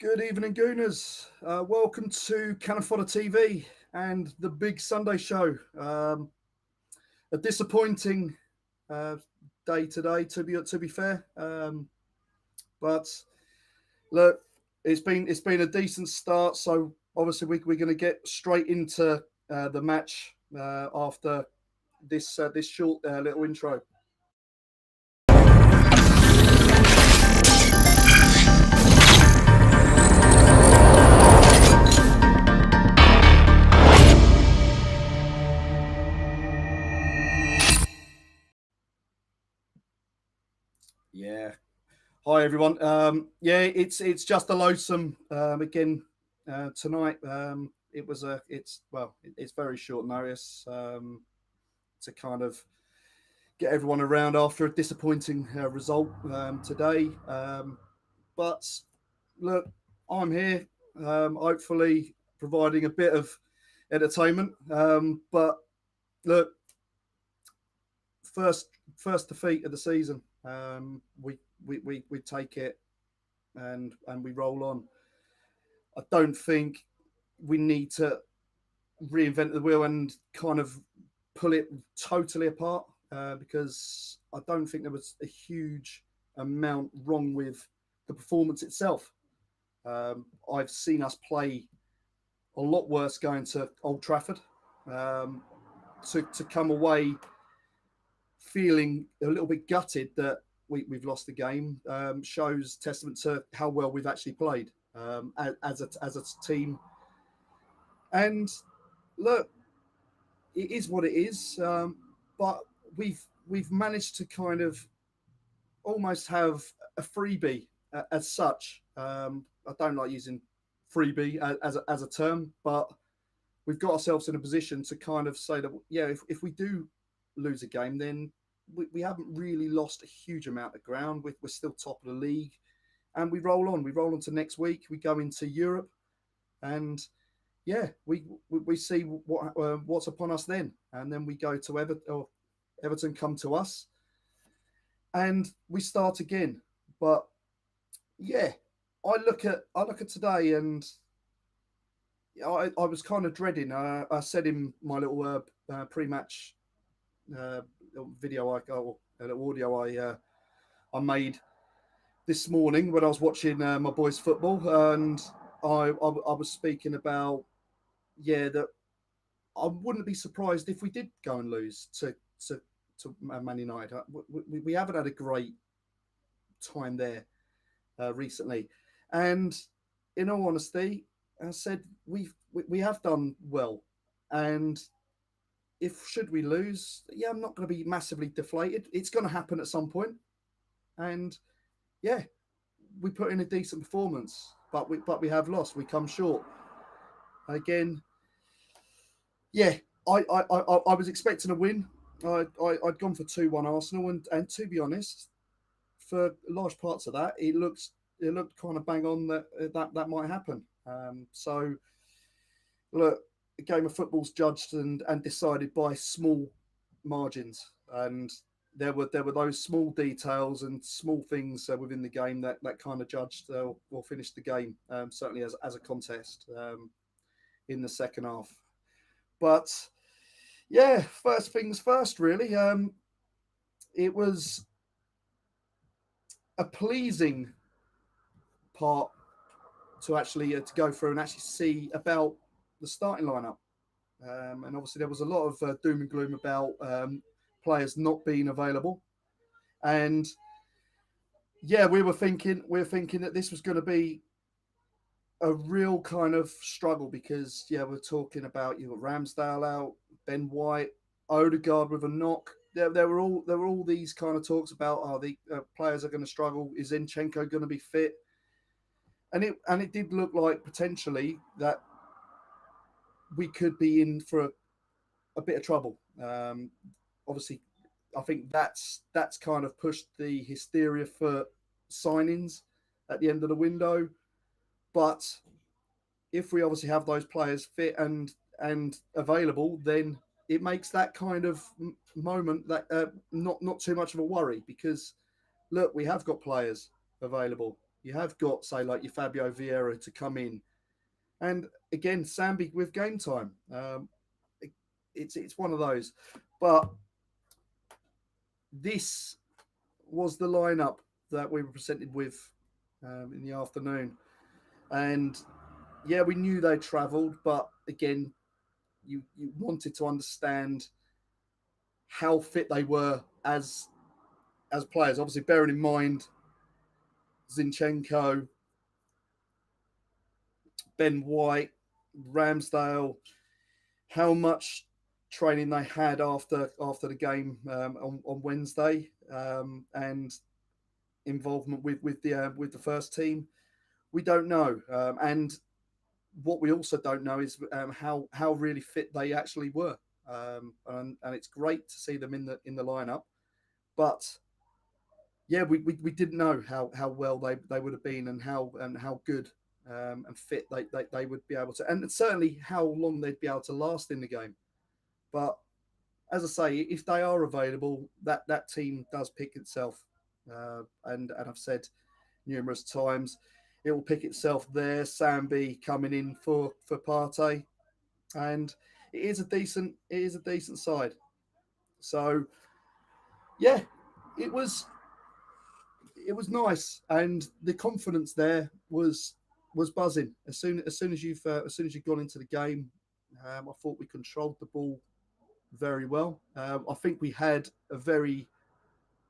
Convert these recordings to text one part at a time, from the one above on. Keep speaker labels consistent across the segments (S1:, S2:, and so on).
S1: Good evening, Gooners. Welcome to Cannon Fodder TV and the big Sunday show. A disappointing uh, day today, to be fair. But look, it's been a decent start. So obviously we're going to get straight into the match after this short little intro. Yeah. Hi everyone. Yeah, it's just a loathsome again tonight. It's very short notice to kind of get everyone around after a disappointing result today. But look, I'm here, hopefully providing a bit of entertainment. But look, first first defeat of the season. We take it and we roll on. I don't think we need to reinvent the wheel and kind of pull it totally apart because I don't think there was a huge amount wrong with the performance itself. I've seen us play a lot worse going to Old Trafford. Um, to come away feeling a little bit gutted that we've lost the game shows testament to how well we've actually played as a team. And look, it is what it is. But we've managed to kind of almost have a freebie as such. I don't like using freebie as a term, but we've got ourselves in a position to kind of say that yeah, if we do lose a game, then we haven't really lost a huge amount of ground. We're still top of the league, and we roll on. We roll on to next week. We go into Europe, and yeah, we see what's upon us then, and then we go to Everton come to us, and we start again. But yeah, I look at today, and I was kind of dreading. I said in my little pre-match uh, video or a little audio I made this morning when I was watching my boys' football, and I was speaking about that I wouldn't be surprised if we did go and lose to Man United. We haven't had a great time there recently, and in all honesty, I said we have done well, and if should we lose, yeah, I'm not going to be massively deflated. It's going to happen at some point, and yeah, we put in a decent performance, but we have lost. We come short again. Yeah, I was expecting a win. I'd gone for 2-1 Arsenal, and to be honest, for large parts of that, it looked kind of bang on that might happen. So look, a game of football's judged and decided by small margins, and there were those small details and small things within the game that kind of judged or finished the game, certainly as a contest in the second half. But yeah, first things first, really. It was a pleasing part to actually to go through and actually see about the starting lineup. And obviously, there was a lot of doom and gloom about players not being available. And yeah, we were thinking that this was going to be a real kind of struggle because yeah, we're talking about you got Ramsdale out, Ben White, Odegaard with a knock. There were all these kind of talks about the players are going to struggle. Is Zinchenko going to be fit? And it did look like potentially that we could be in for a bit of trouble. Obviously, I think that's kind of pushed the hysteria for signings at the end of the window. But if we obviously have those players fit and available, then it makes that kind of moment that not too much of a worry because look, we have got players available. You have got, say, like your Fabio Vieira to come in, and again, Sambi with game time. It's one of those, but this was the lineup that we were presented with in the afternoon, and yeah, we knew they travelled, but again, you wanted to understand how fit they were as players. Obviously, bearing in mind Zinchenko, Ben White, Ramsdale, how much training they had after the game on Wednesday, and involvement with the first team. We don't know, and what we also don't know is how really fit they actually were. And it's great to see them in the lineup, but yeah, we didn't know how well they would have been, and how good and fit they would be able to, and certainly how long they'd be able to last in the game. But as I say, if they are available, that team does pick itself, and I've said numerous times, it will pick itself there. Sambi coming in for Partey, and it is a decent side. So yeah, it was it was nice, and the confidence there was buzzing as soon as you've gone into the game. I thought we controlled the ball very well. I think we had a very,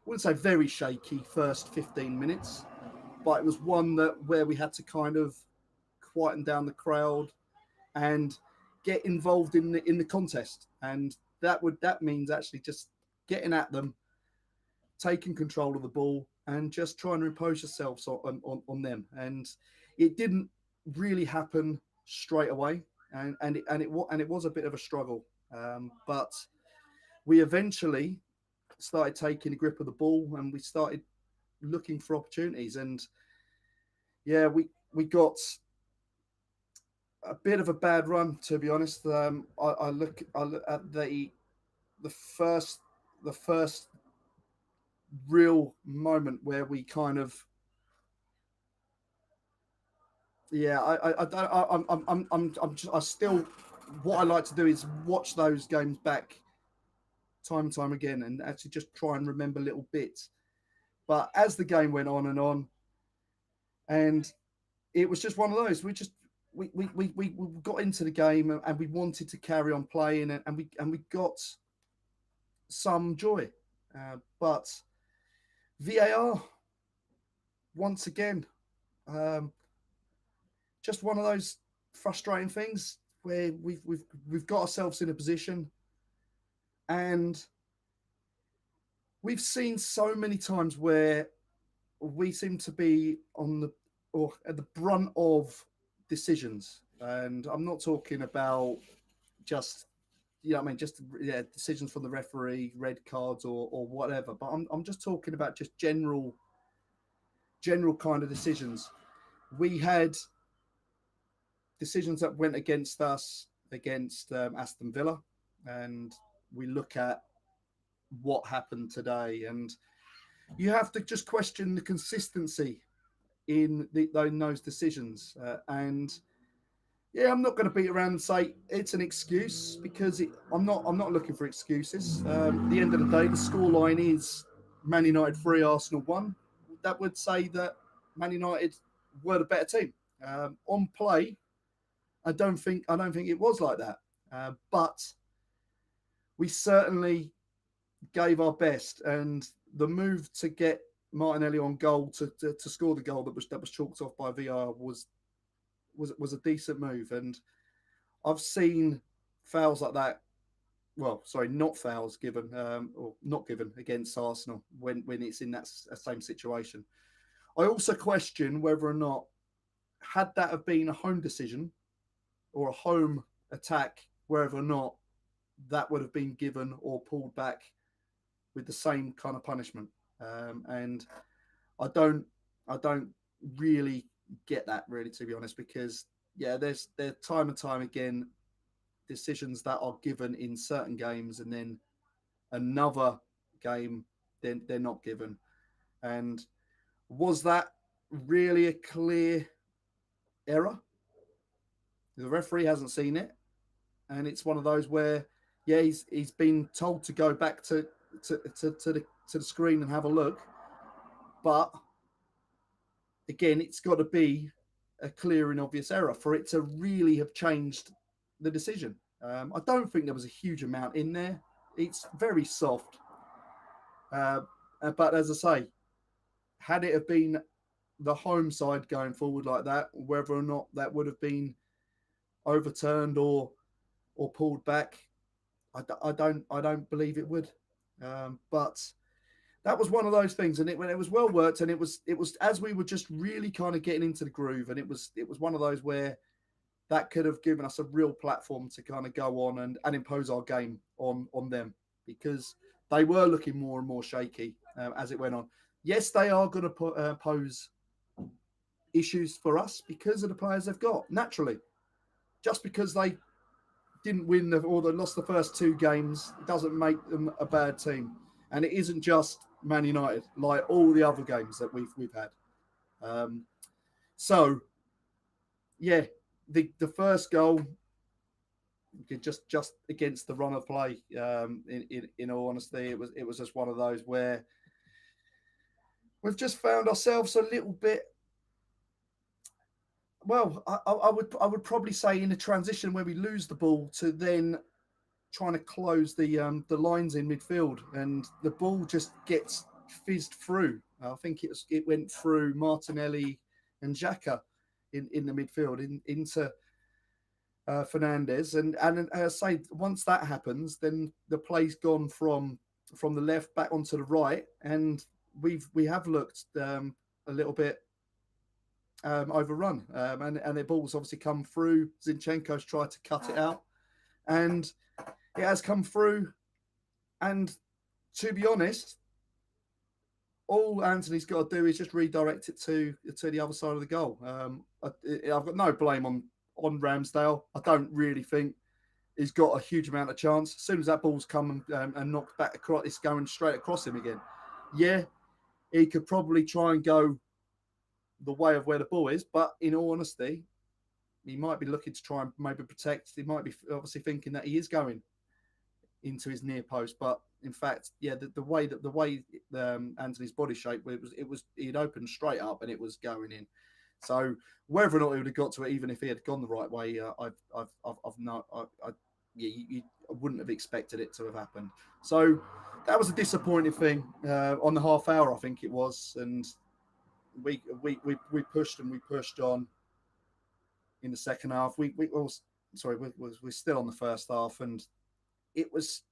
S1: I wouldn't say very shaky first 15 minutes, but it was one that where we had to kind of quieten down the crowd and get involved in the contest, and that means actually just getting at them, taking control of the ball, and just trying to impose yourselves on them. And it didn't really happen straight away, and it was a bit of a struggle, but we eventually started taking a grip of the ball, and we started looking for opportunities. And yeah, we got a bit of a bad run, to be honest. I look at the first the first real moment where we kind of, yeah, I don't I still, what I like to do is watch those games back time and time again, and actually just try and remember little bits. But as the game went on and on, and it was just one of those, we got into the game, and we wanted to carry on playing, and we got some joy, but VAR once again, um, just one of those frustrating things where we've got ourselves in a position, and we've seen so many times where we seem to be on the, or at the brunt of decisions. And I'm not talking about just, I mean, just, yeah, decisions from the referee, red cards, or whatever. But I'm just talking about just general kind of decisions. We had decisions that went against us against Aston Villa, and we look at what happened today, and you have to just question the consistency in those decisions. And yeah, I'm not going to beat around and say it's an excuse, because I'm not looking for excuses. At the end of the day, the scoreline is Man United 3, Arsenal 1. That would say that Man United were the better team. On play, I don't think it was like that. But we certainly gave our best, and the move to get Martinelli on goal to score the goal that was chalked off by VR was a decent move. And I've seen fouls like that. Well, sorry, not fouls given, or not given against Arsenal when it's in that same situation. I also question whether or not, had that have been a home decision or a home attack, whether or not that would have been given or pulled back with the same kind of punishment. And I don't, I don't really get that, really, to be honest, because yeah, there time and time again decisions that are given in certain games, and then another game they're not given. And was that really a clear error. The referee hasn't seen it, and it's one of those where, yeah, he's been told to go back to the screen and have a look, but again, it's got to be a clear and obvious error for it to really have changed the decision. I don't think there was a huge amount in there. It's very soft, uh, but as I say, had it have been the home side going forward like that, whether or not that would have been overturned or pulled back, I don't believe it would. But that was one of those things, and it was well worked, and it was as we were just really kind of getting into the groove, and it was one of those where that could have given us a real platform to kind of go on and impose our game on them, because they were looking more and more shaky as it went on. Yes, they are going to pose issues for us because of the players they've got. Naturally, just because they didn't win or they lost the first two games doesn't make them a bad team. And it isn't just Man United, like all the other games that we've had. Um, so, yeah, the first goal just against the run of play. In all honesty, it was just one of those where we've just found ourselves a little bit. Well, I would probably say in a transition where we lose the ball to then trying to close the lines in midfield, and the ball just gets fizzed through. I think it went through Martinelli and Xhaka in the midfield into Fernandez, and as I say, once that happens, then the play's gone from the left back onto the right, and we have looked a little bit overrun, and the ball's obviously come through. Zinchenko's tried to cut it out, and it has come through. And to be honest, all Anthony's got to do is just redirect it to the other side of the goal. I've got no blame on Ramsdale. I don't really think he's got a huge amount of chance. As soon as that ball's come and knocked back across, it's going straight across him again. Yeah, he could probably try and go the way of where the ball is, but in all honesty, he might be looking to try and maybe protect. He might be obviously thinking that he is going into his near post, but in fact, yeah, the way Anthony's body shape, he'd opened straight up and it was going in. So whether or not he would have got to it, even if he had gone the right way, you wouldn't have expected it to have happened. So that was a disappointing thing on the half hour, I think it was, and we pushed and we pushed on in the second half. We're still on the first half, and it was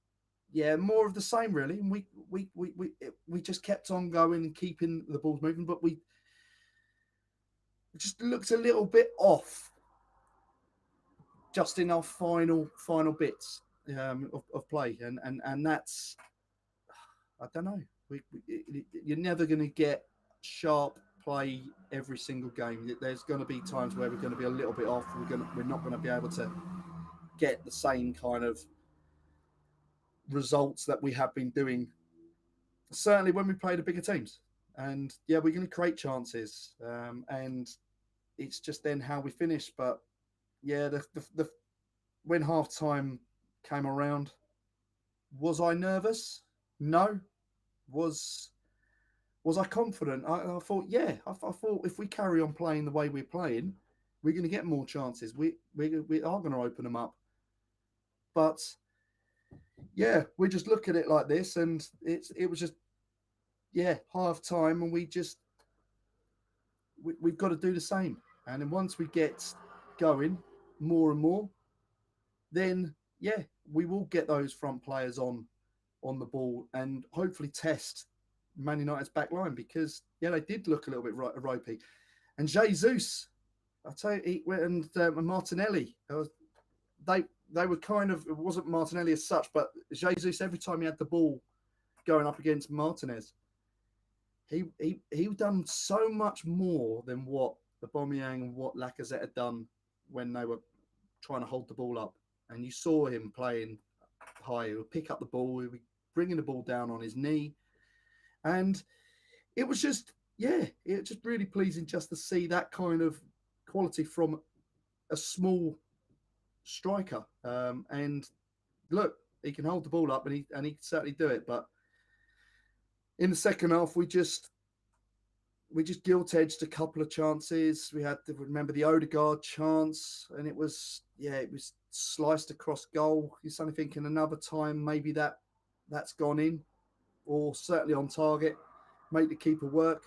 S1: more of the same really. And we just kept on going and keeping the balls moving, but we just looked a little bit off just in our final bits of play, and that's, I don't know. You're never going to get sharp play every single game. There's going to be times where we're going to be a little bit off. We're not going to be able to get the same kind of results that we have been doing. Certainly when we play the bigger teams, and yeah, we're going to create chances, and it's just then how we finish. But yeah, the when half time came around, was I nervous? No. Was I confident? I thought, yeah. I thought if we carry on playing the way we're playing, we're going to get more chances. We are going to open them up. But yeah, we just look at it like this, and it was just, yeah, half time, and we've got to do the same. And then once we get going more and more, then yeah, we will get those front players on the ball and hopefully test Man United's back line, because yeah, they did look a little bit ropey. And Jesus, I tell you, and Martinelli, they were kind of, it wasn't Martinelli as such, but Jesus, every time he had the ball going up against Martinez, he done so much more than what Aubameyang and what Lacazette had done when they were trying to hold the ball up. And you saw him playing high. He would pick up the ball, he would be bringing the ball down on his knee. And it was just yeah, it's just really pleasing just to see that kind of quality from a small striker. And look, he can hold the ball up, and he can certainly do it. But in the second half, we just gilt edged a couple of chances. We had to remember the Odegaard chance, and it was sliced across goal. You're suddenly thinking another time maybe that's gone in, or certainly on target, make the keeper work.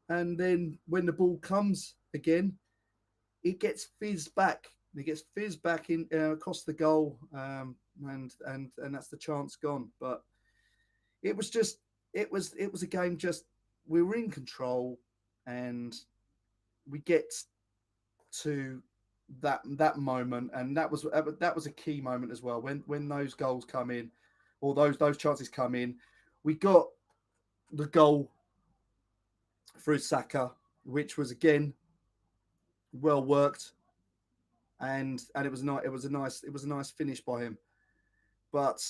S1: And then when the ball comes again, it gets fizzed back. It gets fizzed back in across the goal, and that's the chance gone. But it was just it was a game. Just we were in control, and we get to that moment, and that was a key moment as well. When those goals come in, or those chances come in, we got the goal through Saka, which was again well worked, and it was a nice finish by him. But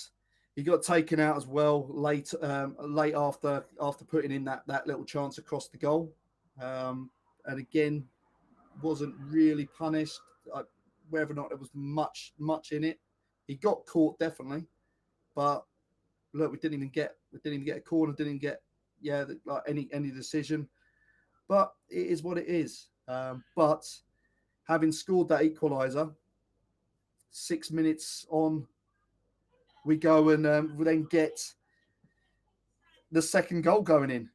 S1: he got taken out as well late after putting in that little chance across the goal, and again wasn't really punished. Whether or not there was much in it, he got caught definitely, but look, we didn't even get a corner, didn't get like any decision. But it is what it is. But having scored that equaliser, 6 minutes on, we go and we then get the second goal going in,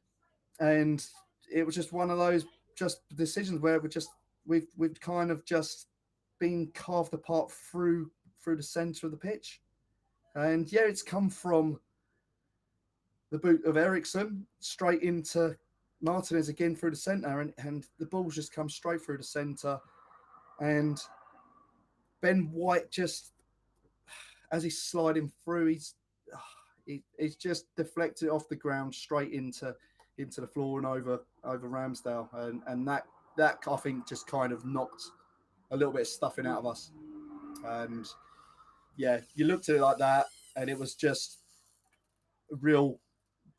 S1: and it was just one of those just decisions where we've kind of just been carved apart through the centre of the pitch, and yeah, it's come from the boot of Ericsson straight into Martinez again through the centre, and the ball's just come straight through the centre, and Ben White just as he's sliding through, he's just deflected off the ground straight into the floor and over Ramsdale, and that I think just kind of knocked a little bit of stuffing out of us. And yeah, you looked at it like that, and it was just a real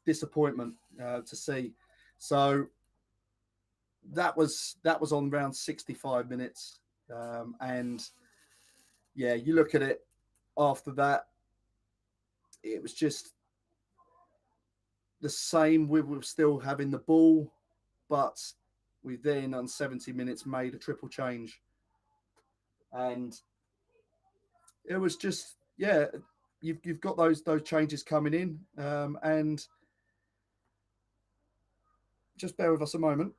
S1: disappointment to see. So that was on around 65 minutes, and yeah, you look at it after that, it was just the same. We were still having the ball, but we then on 70 minutes made a triple change, and it was just yeah. You've got those changes coming in, and just bear with us a moment.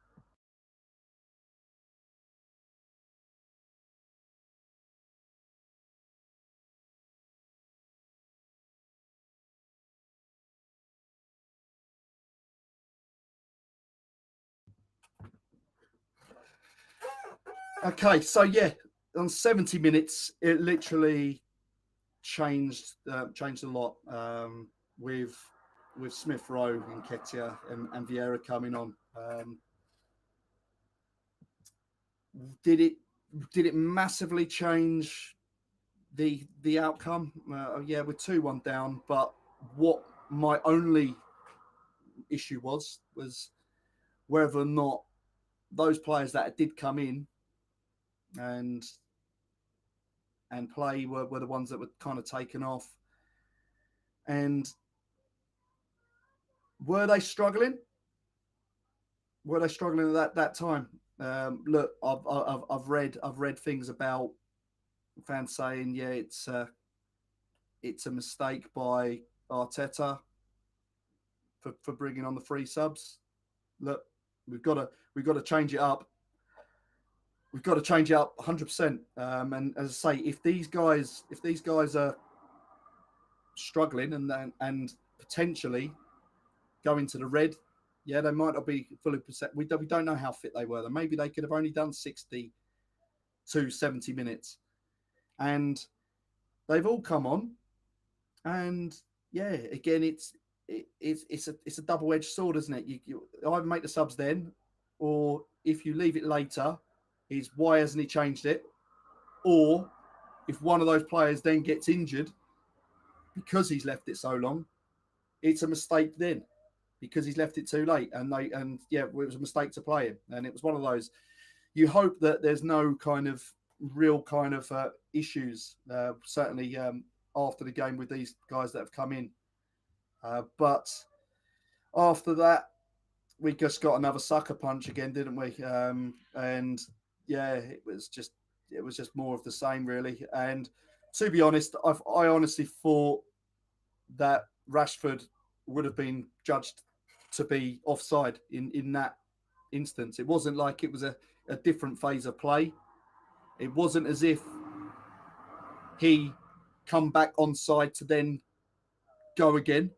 S1: Okay, so yeah, on 70 minutes, it literally changed a lot, with Smith Rowe and Ketia and Vieira coming on. Did it did it massively change the outcome? Yeah, we're 2-1 down, but what my only issue was whether or not those players that did come in and play were the ones that were kind of taken off. And were they struggling? Were they struggling at that time? Look, I've read things about fans saying, yeah, it's a mistake by Arteta for bringing on the free subs. Look, we've got to change it up. We've got to change it up 100%. And as I say, if these guys are struggling and potentially going to the red, yeah, they might not be fully percent. We don't know how fit they were. Maybe they could have only done 60 to 70 minutes, and they've all come on. And yeah, again, it's a double edged sword, isn't it? You either make the subs then, or if you leave it later, is why hasn't he changed it? Or if one of those players then gets injured because he's left it so long, it's a mistake then, because he's left it too late. And yeah, it was a mistake to play him. And it was one of those. You hope that there's no kind of real kind of issues, certainly after the game with these guys that have come in. But after that, we just got another sucker punch again, didn't we? And yeah, it was just more of the same, really. And to be honest, I honestly thought that Rashford would have been judged to be offside in that instance. It wasn't like it was a different phase of play. It wasn't as if he come back onside to then go again.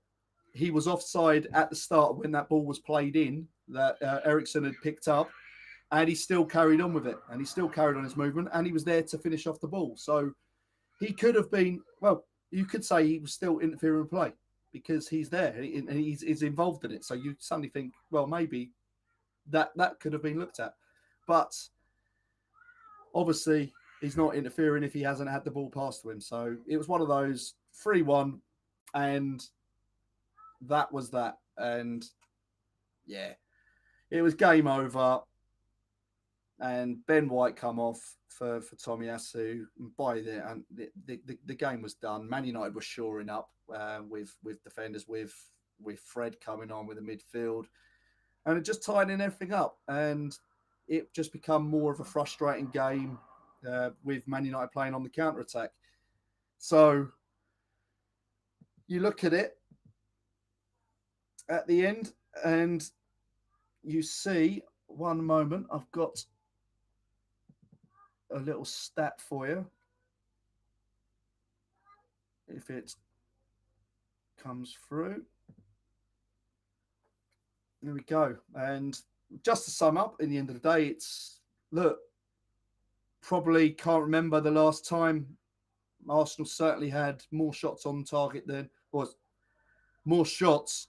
S1: He was offside at the start when that ball was played in that Ericsson had picked up, and he still carried on with it, and he still carried on his movement, and he was there to finish off the ball. So he could have been, well, you could say he was still interfering in play because he's there and he's involved in it. So you suddenly think, well, maybe that could have been looked at. But obviously, he's not interfering if he hasn't had the ball passed to him. So it was one of those 3-1, and that was that. And yeah, it was game over. And Ben White come off for Tomiyasu. By the and the game was done. Man United was shoring up with defenders, with Fred coming on with the midfield, and it just tied in everything up. And it just become more of a frustrating game with Man United playing on the counter attack. So you look at it at the end, and you see. One moment, I've got a little stat for you. If it comes through. There we go. And just to sum up, in the end of the day, it's, look, probably can't remember the last time Arsenal certainly had more shots on target than, or more shots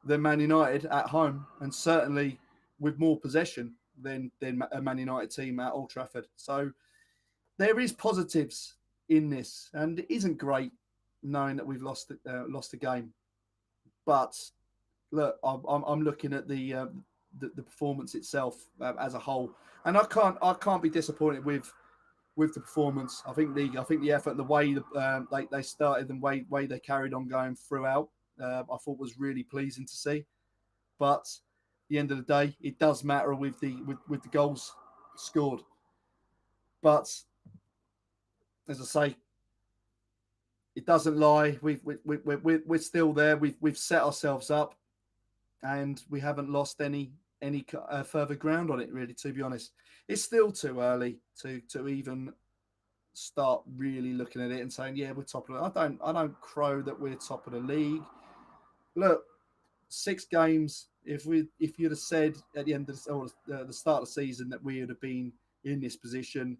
S1: than Man United at home, and certainly with more possession than a Man United team at Old Trafford. So there is positives in this, and it isn't great knowing that we've lost a game. But look, I'm looking at the performance itself as a whole, and I can't be disappointed with the performance. I think the effort, the way they started, the way they carried on going throughout, I thought was really pleasing to see. But at the end of the day, it does matter with the goals scored. But as I say, it doesn't lie. We're still there. We've set ourselves up, and we haven't lost any further ground on it. Really, to be honest, it's still too early to even start really looking at it and saying, yeah, we're top of it. I don't crow that we're top of the league. Look, 6 games. If you'd have said at the end of the start of the season that we would have been in this position,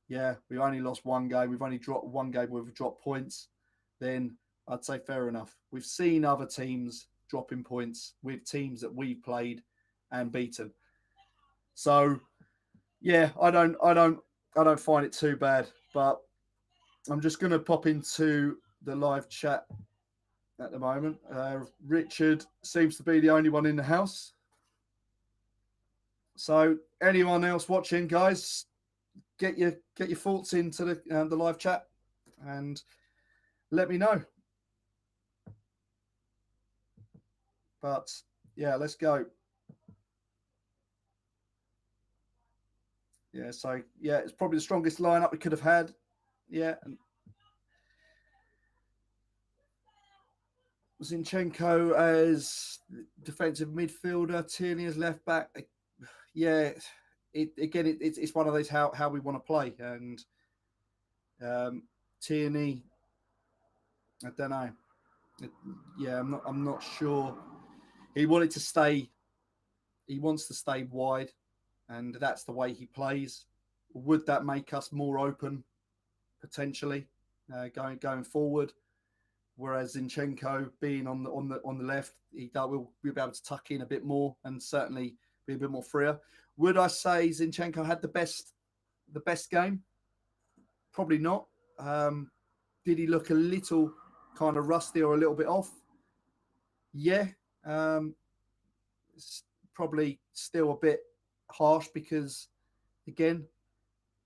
S1: yeah, we only lost 1 game. We've only dropped 1 game where we've dropped points. Then I'd say fair enough. We've seen other teams dropping points with teams that we've played and beaten. So yeah, I don't find it too bad. But I'm just going to pop into the live chat at the moment. Richard seems to be the only one in the house. So anyone else watching, guys, get your thoughts into the live chat and let me know. But yeah, let's go. Yeah, so yeah, it's probably the strongest lineup we could have had. Yeah. Zinchenko as defensive midfielder, Tierney as left back. Yeah, it's one of those how we want to play, and Tierney, I don't know. I'm not sure. He wants to stay wide, and that's the way he plays. Would that make us more open potentially going forward? Whereas Zinchenko being on the left, will be able to tuck in a bit more and certainly be a bit more freer. Would I say Zinchenko had the best game? Probably not. Did he look a little kind of rusty or a little bit off? Yeah. Um, it's probably still a bit harsh because, again,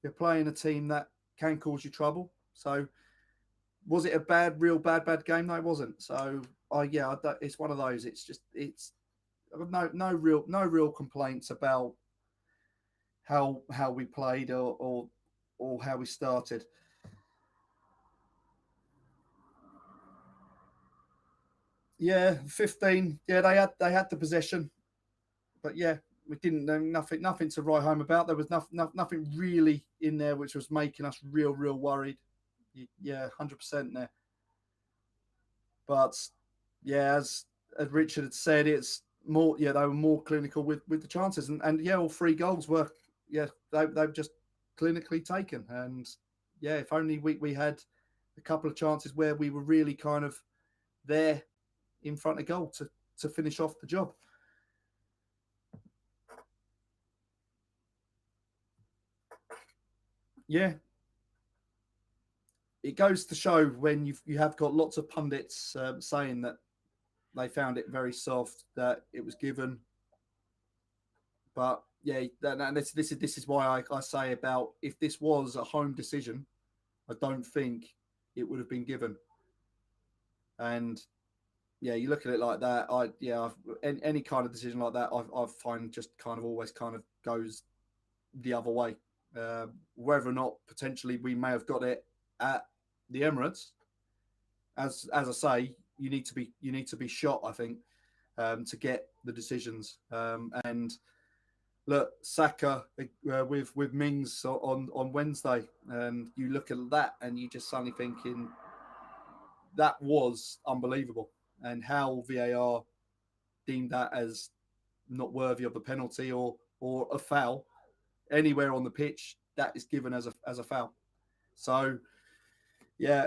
S1: you're playing a team that can cause you trouble. So, was it a real bad game? No, it wasn't. So, yeah, it's one of those. It's just no real complaints about how we played or how we started. Yeah, 15. Yeah, they had the possession, but yeah, we didn't know nothing to write home about. There was nothing really in there which was making us real worried. Yeah, 100% there. But yeah, as Richard had said, it's more. Yeah, they were more clinical with the chances, and yeah, all three goals were. Yeah, they've just clinically taken, and yeah, if only we had a couple of chances where we were really kind of there in front of goal to finish off the job. Yeah, it goes to show when you have got lots of pundits saying that they found it very soft, that it was given. But yeah, this is why I say about if this was a home decision, I don't think it would have been given. And yeah, you look at it like that. Any kind of decision like that, I find just kind of always kind of goes the other way. Whether or not potentially we may have got it at the Emirates, as I say, you need to be shot. I think to get the decisions. And look, Saka with Mings on Wednesday, and you look at that, and you just suddenly thinking that was unbelievable, and how VAR deemed that as not worthy of the penalty or a foul anywhere on the pitch that is given as a foul. So yeah,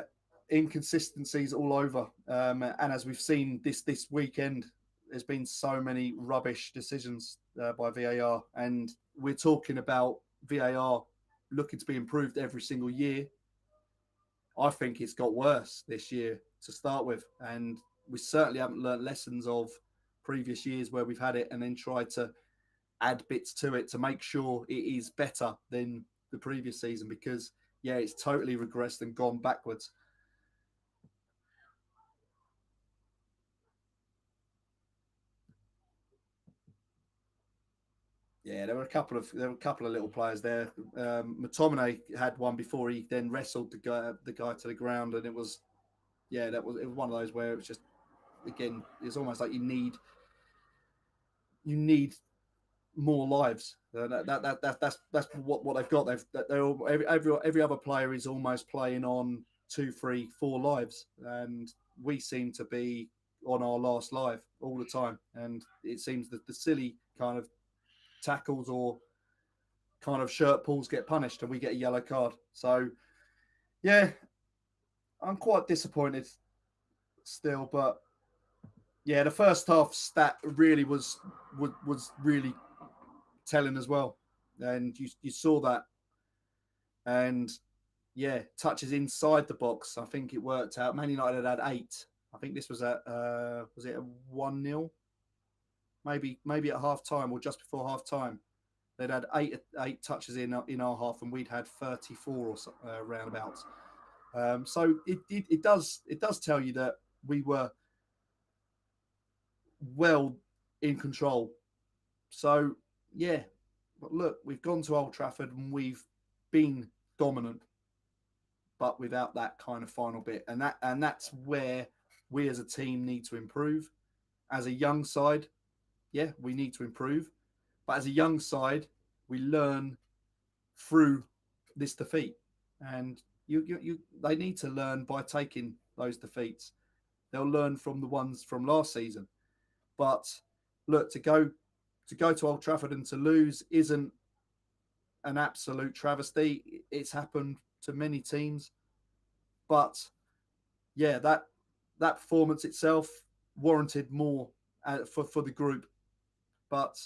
S1: inconsistencies all over, and as we've seen this weekend, there's been so many rubbish decisions by VAR, and we're talking about VAR looking to be improved every single year. I think it's got worse this year to start with, and we certainly haven't learnt lessons of previous years where we've had it and then tried to add bits to it to make sure it is better than the previous season, because yeah, it's totally regressed and gone backwards. Yeah, there were a couple of little players there. McTominay had one before he then wrestled the guy to the ground, and it was one of those where it was just, again, it's almost like you need more lives. That's what they've got. They're all, every other player is almost playing on two, three, four lives, and we seem to be on our last life all the time. And it seems that the silly kind of tackles or kind of shirt pulls get punished, and we get a yellow card. So yeah, I'm quite disappointed still, but yeah, the first half stat really was really telling as well, and you saw that, and yeah, touches inside the box. I think it worked out. Man United had 8. I think this was at was it a 1-0? Maybe at half time or just before half time. They'd had eight touches in our half, and we'd had 34 or so, roundabouts. So it does tell you that we were well in control. So yeah, but look, we've gone to Old Trafford and we've been dominant, but without that kind of final bit, and that's where we as a team need to improve. As a young side, yeah, we need to improve, but as a young side, we learn through this defeat, and they need to learn by taking those defeats. They'll learn from the ones from last season. But look, to go to Old Trafford and to lose isn't an absolute travesty. It's happened to many teams, but yeah, that performance itself warranted more for the group. But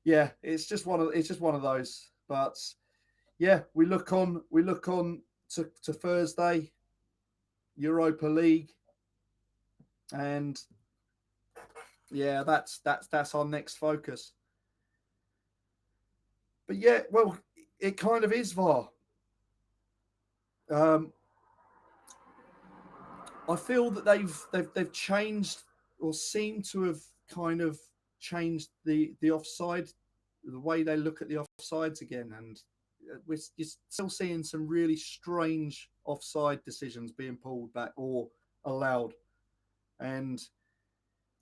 S1: yeah, it's just one of those. But yeah, we look on to Thursday, Europa League, and Yeah, that's our next focus. But yeah, well, it kind of is VAR. Um, I feel that they've changed or seem to have kind of changed the offside, the way they look at the offsides again, and you're still seeing some really strange offside decisions being pulled back or allowed. And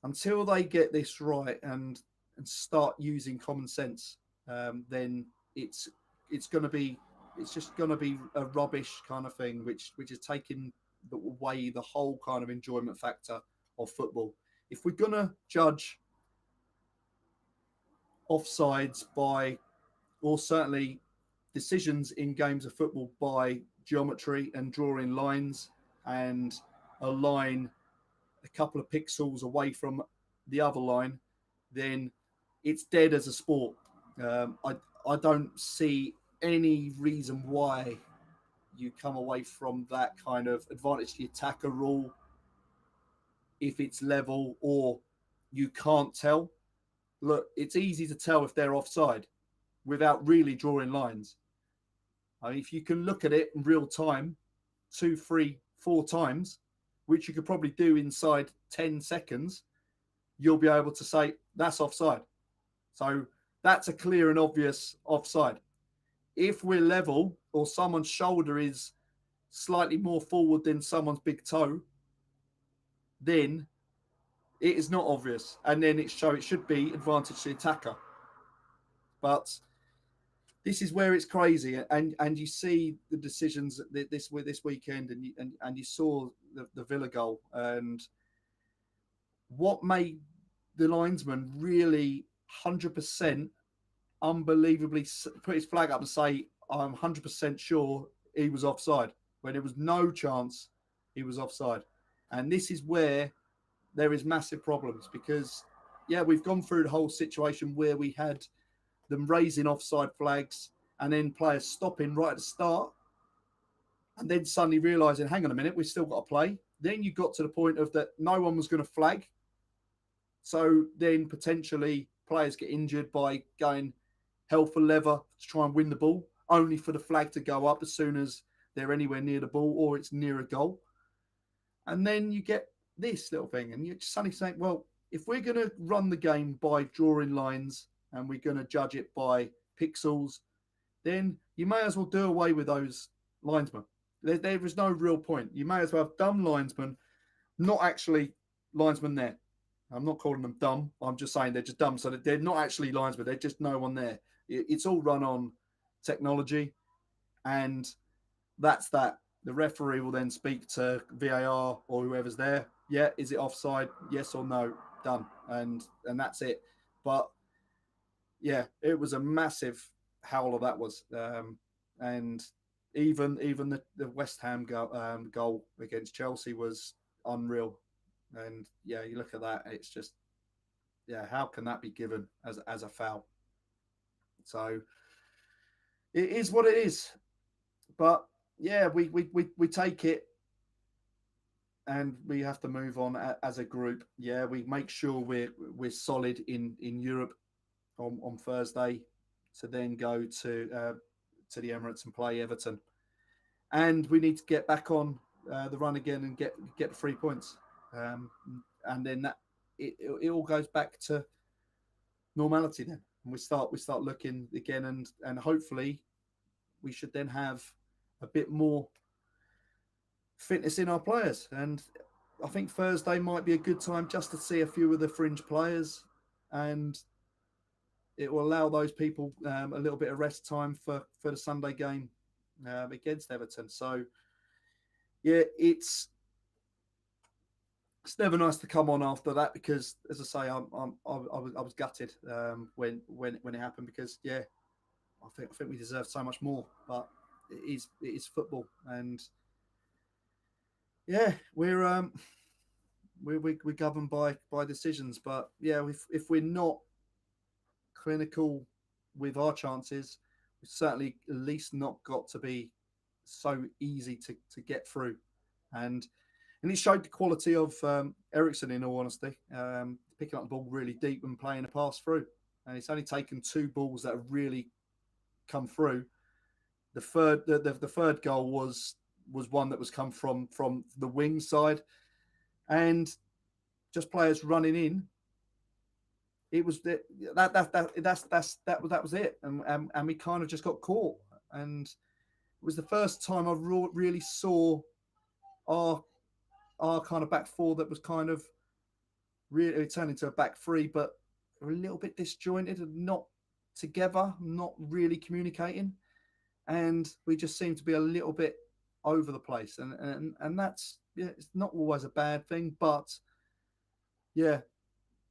S1: until they get this right and start using common sense, then it's it's going to be it's just going to be a rubbish kind of thing, which is taking away the whole kind of enjoyment factor of football. If we're going to judge offsides by, or certainly decisions in games of football by geometry and drawing lines and a line a couple of pixels away from the other line, then it's dead as a sport. I don't see any reason why you come away from that kind of advantage to the attacker rule if it's level or you can't tell. Look, it's easy to tell if they're offside without really drawing lines. I mean, if you can look at it in real time, two, three, four times, which you could probably do inside 10 seconds, you'll be able to say that's offside. So that's a clear and obvious offside. If we're level or someone's shoulder is slightly more forward than someone's big toe, then it is not obvious. And then it should be advantage to the attacker. But this is where it's crazy, and you see the decisions this weekend, and you saw the Villa goal, and what made the linesman really 100% unbelievably put his flag up and say, I'm 100% sure he was offside, when there was no chance he was offside. And this is where there is massive problems because, yeah, we've gone through the whole situation where we had them raising offside flags and then players stopping right at the start and then suddenly realising, hang on a minute, we've still got to play. Then you got to the point of that no one was going to flag. So then potentially players get injured by going hell for leather to try and win the ball, only for the flag to go up as soon as they're anywhere near the ball or it's near a goal. And then you get this little thing, and you're suddenly saying, well, if we're going to run the game by drawing lines and we're going to judge it by pixels, then you may as well do away with those linesmen. There is no real point. You may as well have dumb linesmen, not actually linesmen there. I'm not calling them dumb. I'm just saying they're just dumb. So they're not actually linesmen. They're just no one there. It's all run on technology, and that's that. The referee will then speak to VAR or whoever's there. Yeah, is it offside? Yes or no? Done. And that's it. But yeah, it was a massive howler that was. And even the West Ham goal against Chelsea was unreal. And yeah, you look at that, it's just, yeah, how can that be given as a foul? So it is what it is. But yeah, we take it and we have to move on as a group. Yeah, we make sure we're solid in Europe on Thursday to then go to the Emirates and play Everton. And we need to get back on the run again and get the 3 points. Um, and then it all goes back to normality then. And we start looking again, and hopefully we should then have a bit more fitness in our players. And I think Thursday might be a good time just to see a few of the fringe players, and it will allow those people a little bit of rest time for the Sunday game against Everton. So yeah, it's never nice to come on after that because, as I say, I was gutted when it happened because yeah, I think we deserve so much more, but it is football, and yeah, we're governed by decisions, but yeah, if we're not clinical with our chances, we've certainly at least not got to be so easy to get through, and it showed the quality of Ericsson in all honesty. picking up the ball really deep and playing a pass through. And it's only taken 2 balls that have really come through. The third goal was one that was come from the wing side, and just players running in. It was that was it, and we kind of just got caught, and it was the first time I really saw our kind of back four that was kind of really turned into a back three, but a little bit disjointed and not together, not really communicating, and we just seemed to be a little bit over the place, and that's, yeah, it's not always a bad thing, but yeah,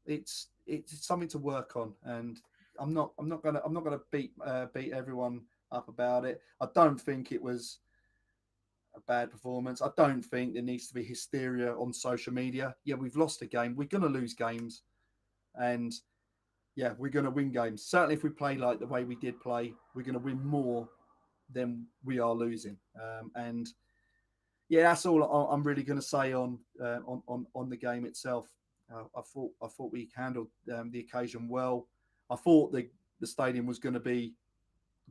S1: it's something to work on, and I'm not gonna beat everyone up about it. I don't think it was a bad performance. I don't think there needs to be hysteria on social media. Yeah, we've lost a game. We're gonna lose games, and yeah, we're gonna win games. Certainly, if we play like the way we did play, we're gonna win more than we are losing. And yeah, that's all I'm really going to say on the game itself. I thought we handled the occasion well. I thought the stadium was going to be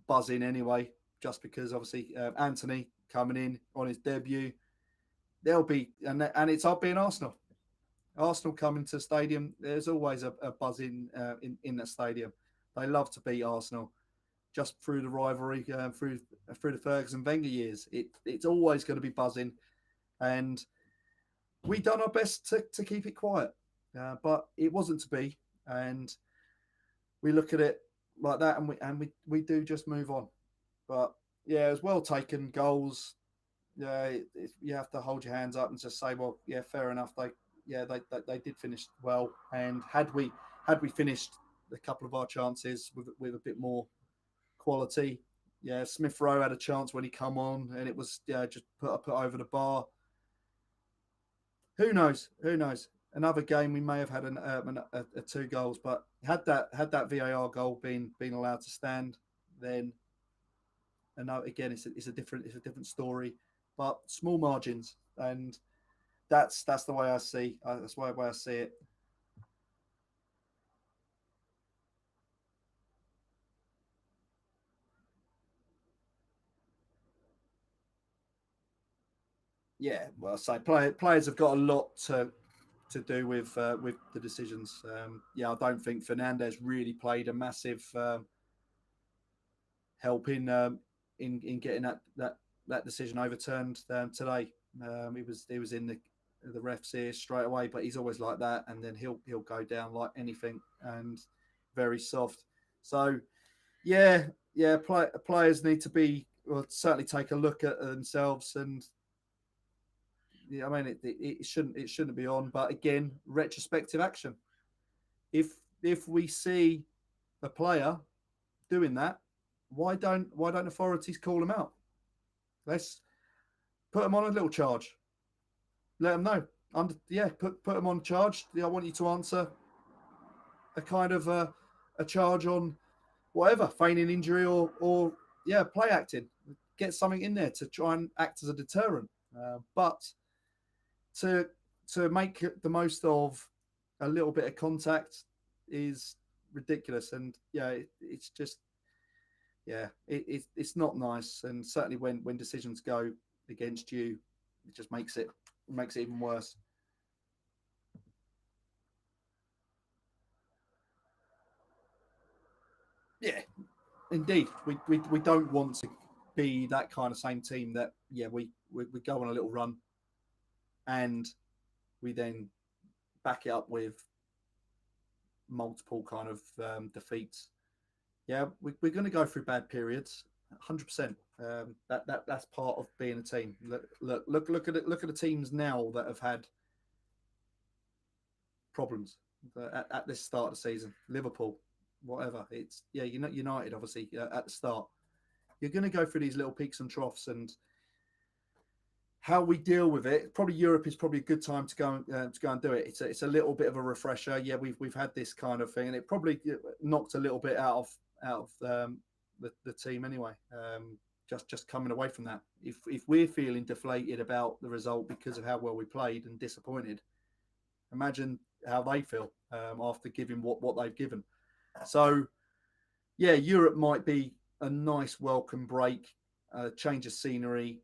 S1: buzzing anyway, just because obviously Anthony coming in on his debut. There'll be and it's up being Arsenal. Arsenal coming to the stadium. There's always a buzz in that stadium. They love to beat Arsenal, just through the rivalry, through the Ferguson Wenger years. It's always going to be buzzing, and we done our best to keep it quiet, but it wasn't to be, and we look at it like that, and we do just move on. But yeah, it was well taken goals. Yeah, you have to hold your hands up and just say, well, yeah, fair enough. They did finish well, and had we finished a couple of our chances with a bit more quality. Yeah, Smith Rowe had a chance when he come on, and it was just put over the bar. Who knows? Who knows? Another game we may have had a 2 goals, but had that VAR goal been allowed to stand, then again it's a different story. But small margins, and that's the way I see that's the way I see it. Yeah, well, I say players have got a lot to do with the decisions. Yeah, I don't think Fernandez really played a massive help in getting that decision overturned today. He was in the ref's ear straight away, but he's always like that, and then he'll go down like anything, and very soft. So yeah, yeah, players need to be, well, certainly take a look at themselves, and yeah, I mean it shouldn't be on, but again, retrospective action. If we see a player doing that, why don't authorities call them out? Let's put them on a little charge. Let them know. Put them on charge. I want you to answer a kind of a charge on whatever, feigning injury or yeah, play acting. Get something in there to try and act as a deterrent. But to make the most of a little bit of contact is ridiculous, and yeah, it's just, yeah, it's not nice, and certainly when decisions go against you, it just makes it even worse. Yeah, indeed, we don't want to be that kind of same team that, yeah, we go on a little run, and we then back it up with multiple kind of defeats. Yeah, we're going to go through bad periods, 100%. That's part of being a team. Look at it. Look at the teams now that have had problems at this start of the season. Liverpool, whatever. It's, yeah, you're not United, obviously, at the start. You're going to go through these little peaks and troughs, and how we deal with it. Probably Europe is probably a good time to go and do it. It's a little bit of a refresher. Yeah, we've had this kind of thing, and it probably knocked a little bit out of the team anyway. Just coming away from that. If we're feeling deflated about the result because of how well we played and disappointed, imagine how they feel after giving what they've given. So yeah, Europe might be a nice welcome break, change of scenery,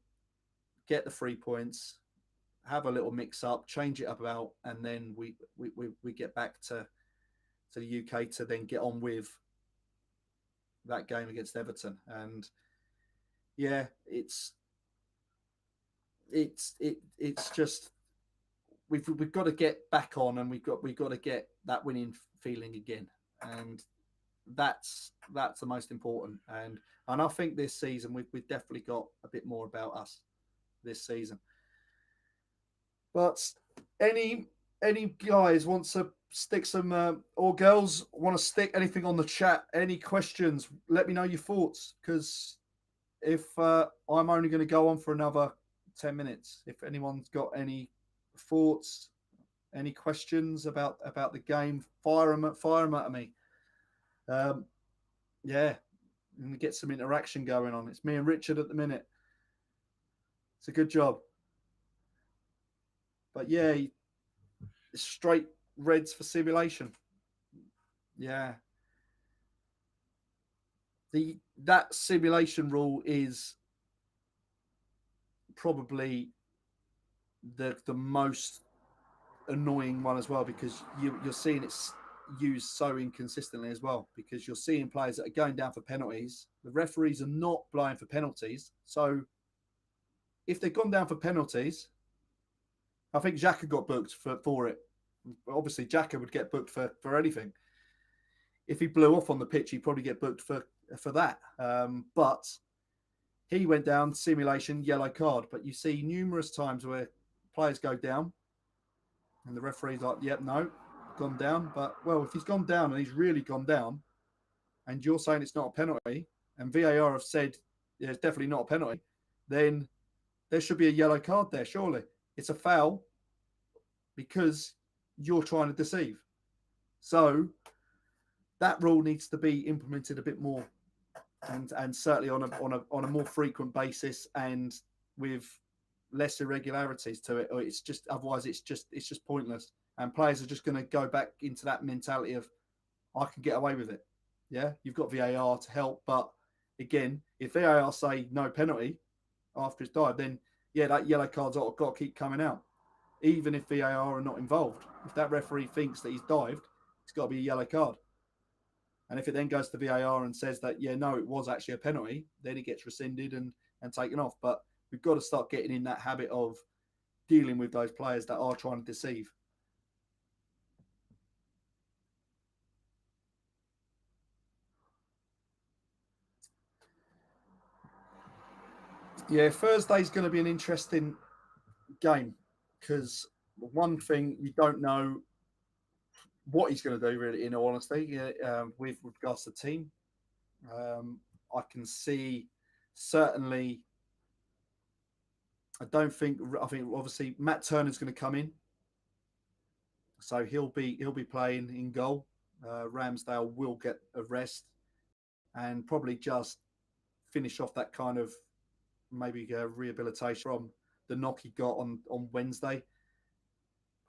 S1: get the 3 points, have a little mix up, change it up about, and then we get back to the UK to then get on with that game against Everton. And yeah, it's just we've got to get back on, and we've got to get that winning feeling again, and that's the most important. And I think this season we've definitely got a bit more about us this season. But any any guys want to stick some or girls want to stick anything on the chat? Any questions? Let me know your thoughts, because if I'm only going to go on for another 10 minutes, if anyone's got any thoughts, any questions about the game, fire them at me. Um, yeah, and get some interaction going on. It's me and Richard at the minute. It's a good job. But yeah, straight reds for simulation. Yeah. That simulation rule is probably the most annoying one as well, because you're seeing it's used so inconsistently as well, because you're seeing players that are going down for penalties. The referees are not blowing for penalties. So if they've gone down for penalties, I think Xhaka got booked for it. Obviously, Xhaka would get booked for anything. If he blew off on the pitch, he'd probably get booked for that. But he went down, simulation, yellow card. But you see numerous times where players go down and the referee's like, yep, no, gone down. But, well, if he's gone down and he's really gone down and you're saying it's not a penalty and VAR have said, yeah, it's definitely not a penalty, then there should be a yellow card there, surely. It's a foul because you're trying to deceive. So that rule needs to be implemented a bit more, and certainly on a more frequent basis and with less irregularities to it. Or it's just otherwise it's just pointless, and players are just going to go back into that mentality of I can get away with it. Yeah, you've got VAR to help, but again, if VAR say no penalty after it's dived, then yeah, that yellow card's got to keep coming out, even if VAR are not involved. If that referee thinks that he's dived, it's got to be a yellow card. And if it then goes to VAR and says that, yeah, no, it was actually a penalty, then it gets rescinded and taken off. But we've got to start getting in that habit of dealing with those players that are trying to deceive. Yeah, Thursday's going to be an interesting game, because one thing, you don't know what he's going to do, really, in all honesty, with regards to the team. I can see certainly. I think obviously Matt Turner's going to come in, so he'll be playing in goal. Ramsdale will get a rest and probably just finish off that kind of maybe rehabilitation from the knock he got on Wednesday.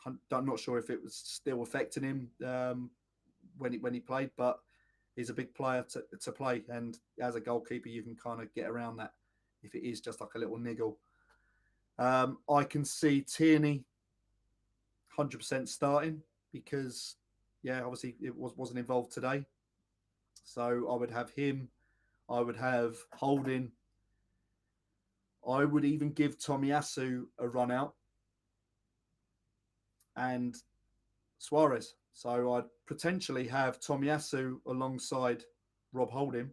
S1: I'm not sure if it was still affecting him when he played, but he's a big player to play, and as a goalkeeper, you can kind of get around that if it is just like a little niggle. I can see Tierney 100% starting because, yeah, obviously it wasn't involved today. So I would have him. I would have Holding. I would even give Tomiyasu a run out and Suarez. So I'd potentially have Tomiyasu alongside Rob Holding,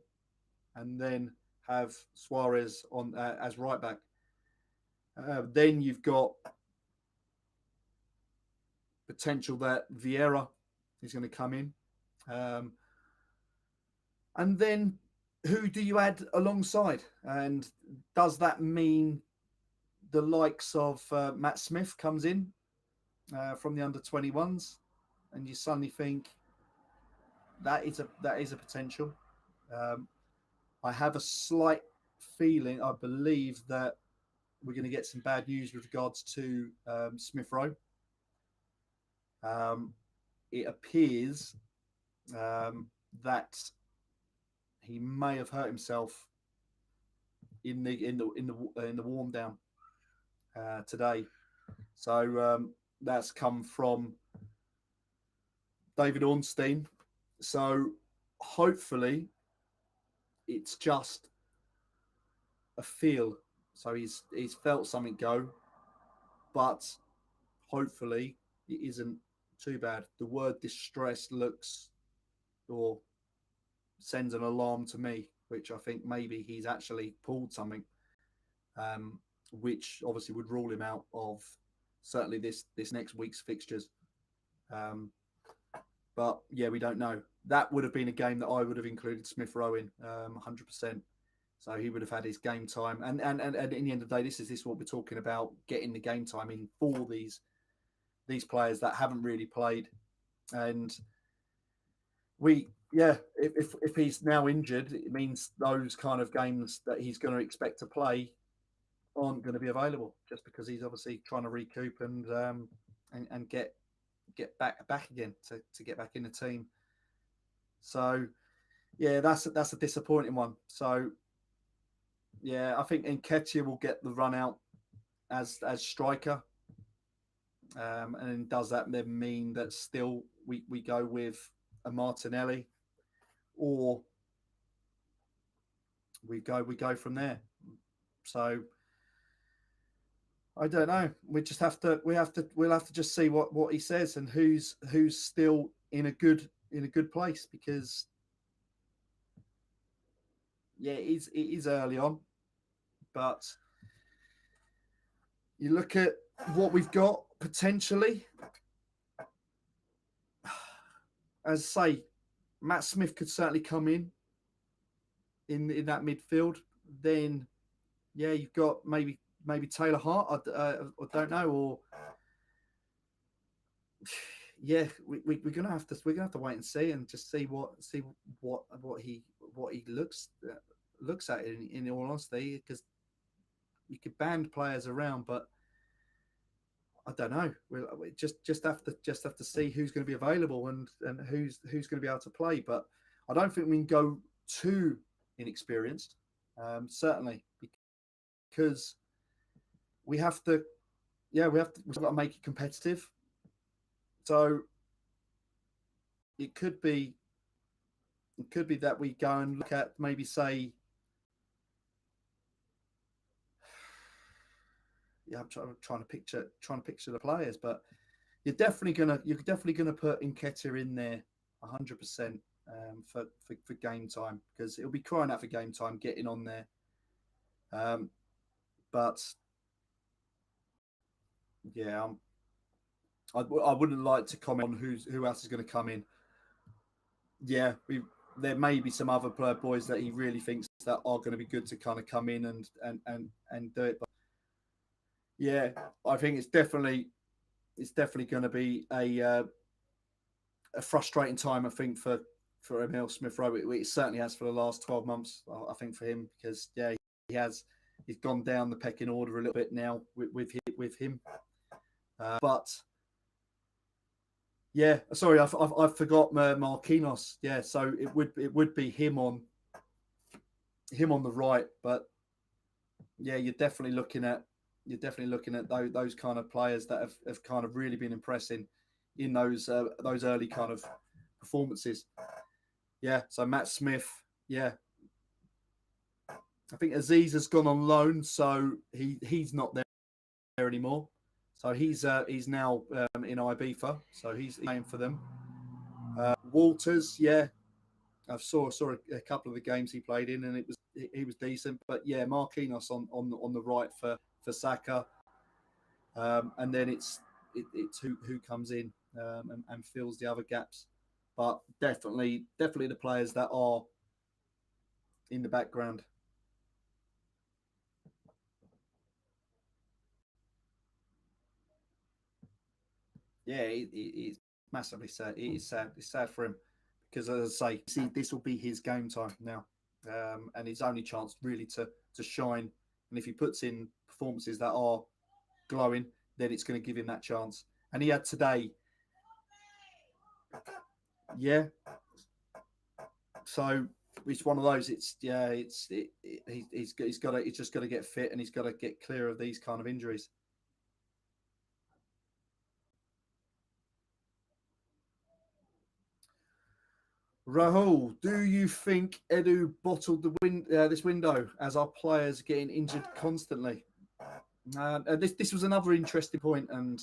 S1: and then have Suarez on as right back. Then you've got potential that Vieira is going to come in. And then who do you add alongside? And does that mean the likes of Matt Smith comes in from the under-21s? And you suddenly think that is a potential. I have a slight feeling, I believe, that we're going to get some bad news with regards to Smith Rowe. it appears that he may have hurt himself in the warm down today. So that's come from David Ornstein. So hopefully it's just a feel. So he's felt something go, but hopefully it isn't too bad. The word distress looks or sends an alarm to me, which I think maybe he's actually pulled something, which obviously would rule him out of certainly this next week's fixtures. Um, but yeah, we don't know. That would have been a game that I would have included Smith Rowe in 100%. So he would have had his game time, and in the end of the day, this is what we're talking about: getting the game time in for these players that haven't really played, and if he's now injured, it means those kind of games that he's going to expect to play aren't going to be available, just because he's obviously trying to recoup and get back again to get back in the team. So yeah, that's a disappointing one. So yeah, I think Nketiah will get the run out as striker. And does that then mean that still we go with a Martinelli, or we go from there? So I don't know. We'll have to just see what he says and who's still in a good place, because yeah, it is early on, but you look at what we've got potentially. As I say, Matt Smith could certainly come in that midfield. Then yeah, you've got maybe Taylor Hart. I don't know, or yeah, we're gonna have to wait and see, and just see what he looks at in all honesty, because you could band players around, but I don't know. We just have to see who's going to be available and who's going to be able to play. But I don't think we can go too inexperienced, certainly, because we've got to make it competitive. So it could be that we go and look at, maybe say, yeah, I'm trying to picture the players, but you're definitely gonna put Nketiah in there 100% for game time, because it'll be crying out for game time, getting on there. But yeah, I wouldn't like to comment on who else is going to come in. Yeah, there may be some other boys that he really thinks that are going to be good to kind of come in and do it. But yeah, I think it's definitely going to be a frustrating time, I think, for Emile Smith Rowe. It certainly has for the last 12 months, I think, for him, because yeah, he's gone down the pecking order a little bit now with him. But yeah, sorry, I forgot Marquinhos. Yeah, so it would be him on the right, but yeah, you're definitely looking at those kind of players that have kind of really been impressing in those early kind of performances. Yeah, so Matt Smith, yeah, I think Aziz has gone on loan, so he's not there anymore. So he's now in Ibiza, so he's playing for them. Walters, yeah, I saw a couple of the games he played in, and he was decent. But yeah, Marquinhos on the right for Saka, and then it's who comes in and fills the other gaps. But definitely the players that are in the background. Yeah, it's massively sad. It is sad. It's sad for him, because, as I say, see, this will be his game time now, and his only chance really to shine. And if he puts in performances that are glowing, then it's going to give him that chance. And he had today. Yeah. So it's one of those. He's just got to get fit and he's got to get clear of these kind of injuries. Rahul, do you think Edu bottled this window as our players getting injured constantly? This was another interesting point, and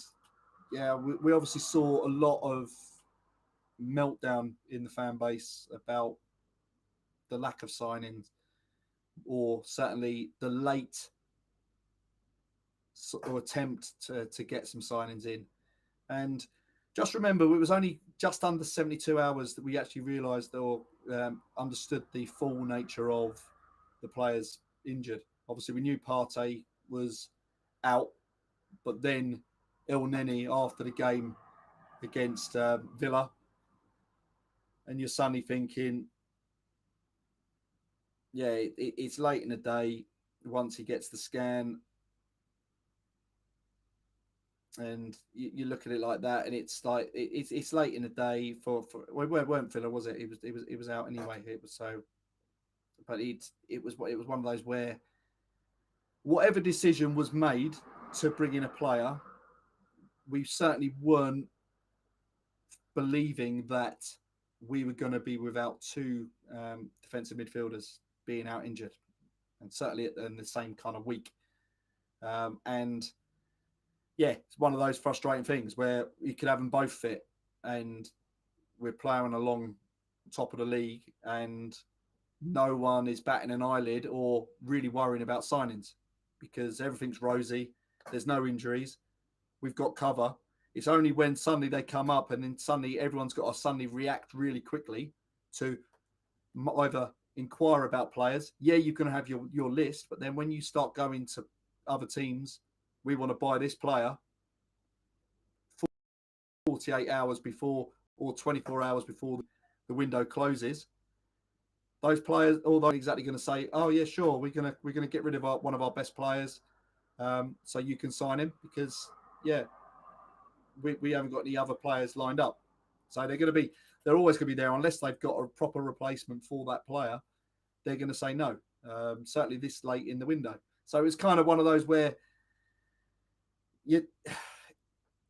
S1: yeah, we obviously saw a lot of meltdown in the fan base about the lack of signings, or certainly the late or attempt to get some signings in. And just remember, it was only just under 72 hours that we actually realised or understood the full nature of the players injured. Obviously, we knew Partey was out, but then El Neni after the game against Villa, and you're suddenly thinking, yeah, it's late in the day. Once he gets the scan, and you look at it like that, and it's like it's late in the day for well, it weren't Villa, was it? It was out anyway. It was so, but it was one of those where whatever decision was made to bring in a player, we certainly weren't believing that we were going to be without two defensive midfielders being out injured, and certainly in the same kind of week. And yeah, it's one of those frustrating things where you could have them both fit, and we're ploughing along top of the league, and no one is batting an eyelid or really worrying about signings because everything's rosy. There's no injuries. We've got cover. It's only when suddenly they come up and then suddenly everyone's got to suddenly react really quickly to either inquire about players. Yeah, you can have your list, but then when you start going to other teams, we want to buy this player 48 hours before or 24 hours before the window closes. Those players, although exactly going to say, "Oh yeah, sure, we're gonna get rid of one of our best players, so you can sign him," because yeah, we haven't got any other players lined up. So they're always going to be there unless they've got a proper replacement for that player. They're going to say no, certainly this late in the window. So it's kind of one of those where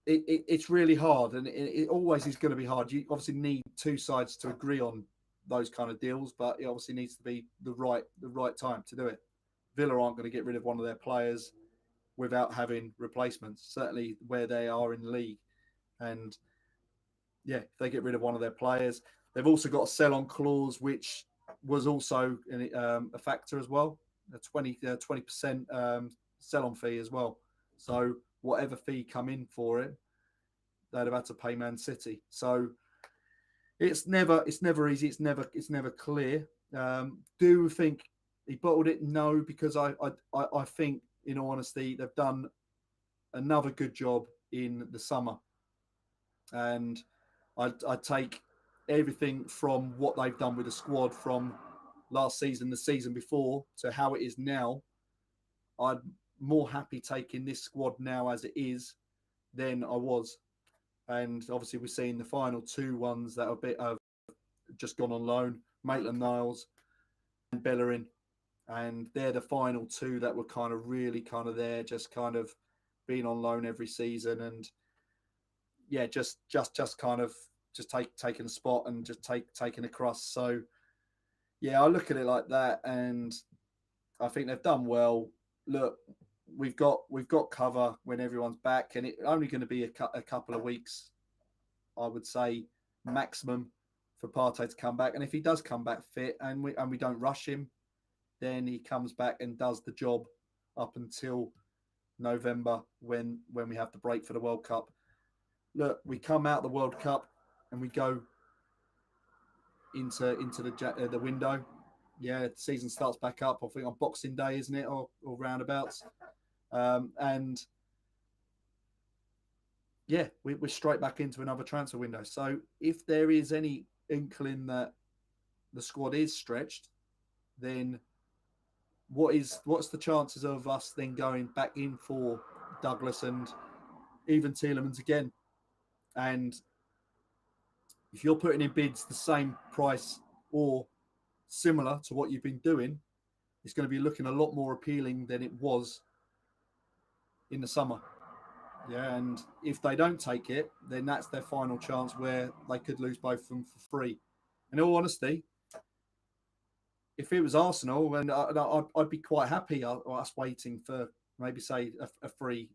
S1: it's really hard, and it always is going to be hard. You obviously need two sides to agree on those kind of deals, but it obviously needs to be the right time to do it. Villa aren't going to get rid of one of their players without having replacements, certainly where they are in the league. And yeah, if they get rid of one of their players, they've also got a sell-on clause, which was also a factor as well, a 20% sell-on fee as well. So whatever fee come in for it, they'd have had to pay Man City. So it's never easy. It's never clear. Do we think he bottled it? No, because I think, in all honesty, they've done another good job in the summer, and I take everything from what they've done with the squad from last season, the season before, to how it is now. I'm more happy taking this squad now as it is than I was. And obviously, we're seeing the final two ones that have just gone on loan, Maitland-Niles and Bellerin. And they're the final two that were kind of really kind of there, just kind of being on loan every season. And yeah, just kind of just taking a spot and just taking a cross. So yeah, I look at it like that, and I think they've done well. Look, we've got cover when everyone's back, and it's only going to be a couple of weeks, I would say, maximum for Partey to come back. And if he does come back fit, and we don't rush him, then he comes back and does the job up until November when we have the break for the World Cup. Look, we come out the World Cup and we go into the window. Yeah, the season starts back up. I think on Boxing Day, isn't it, or roundabouts? And yeah, we're straight back into another transfer window. So if there is any inkling that the squad is stretched, then what's the chances of us then going back in for Douglas and even Tielemans again? And If you're putting in bids the same price or similar to what you've been doing, it's going to be looking a lot more appealing than it was in the summer. Yeah, and if they don't take it, then that's their final chance where they could lose both of them for free. In all honesty, if it was Arsenal, and I'd be quite happy us waiting for maybe say a free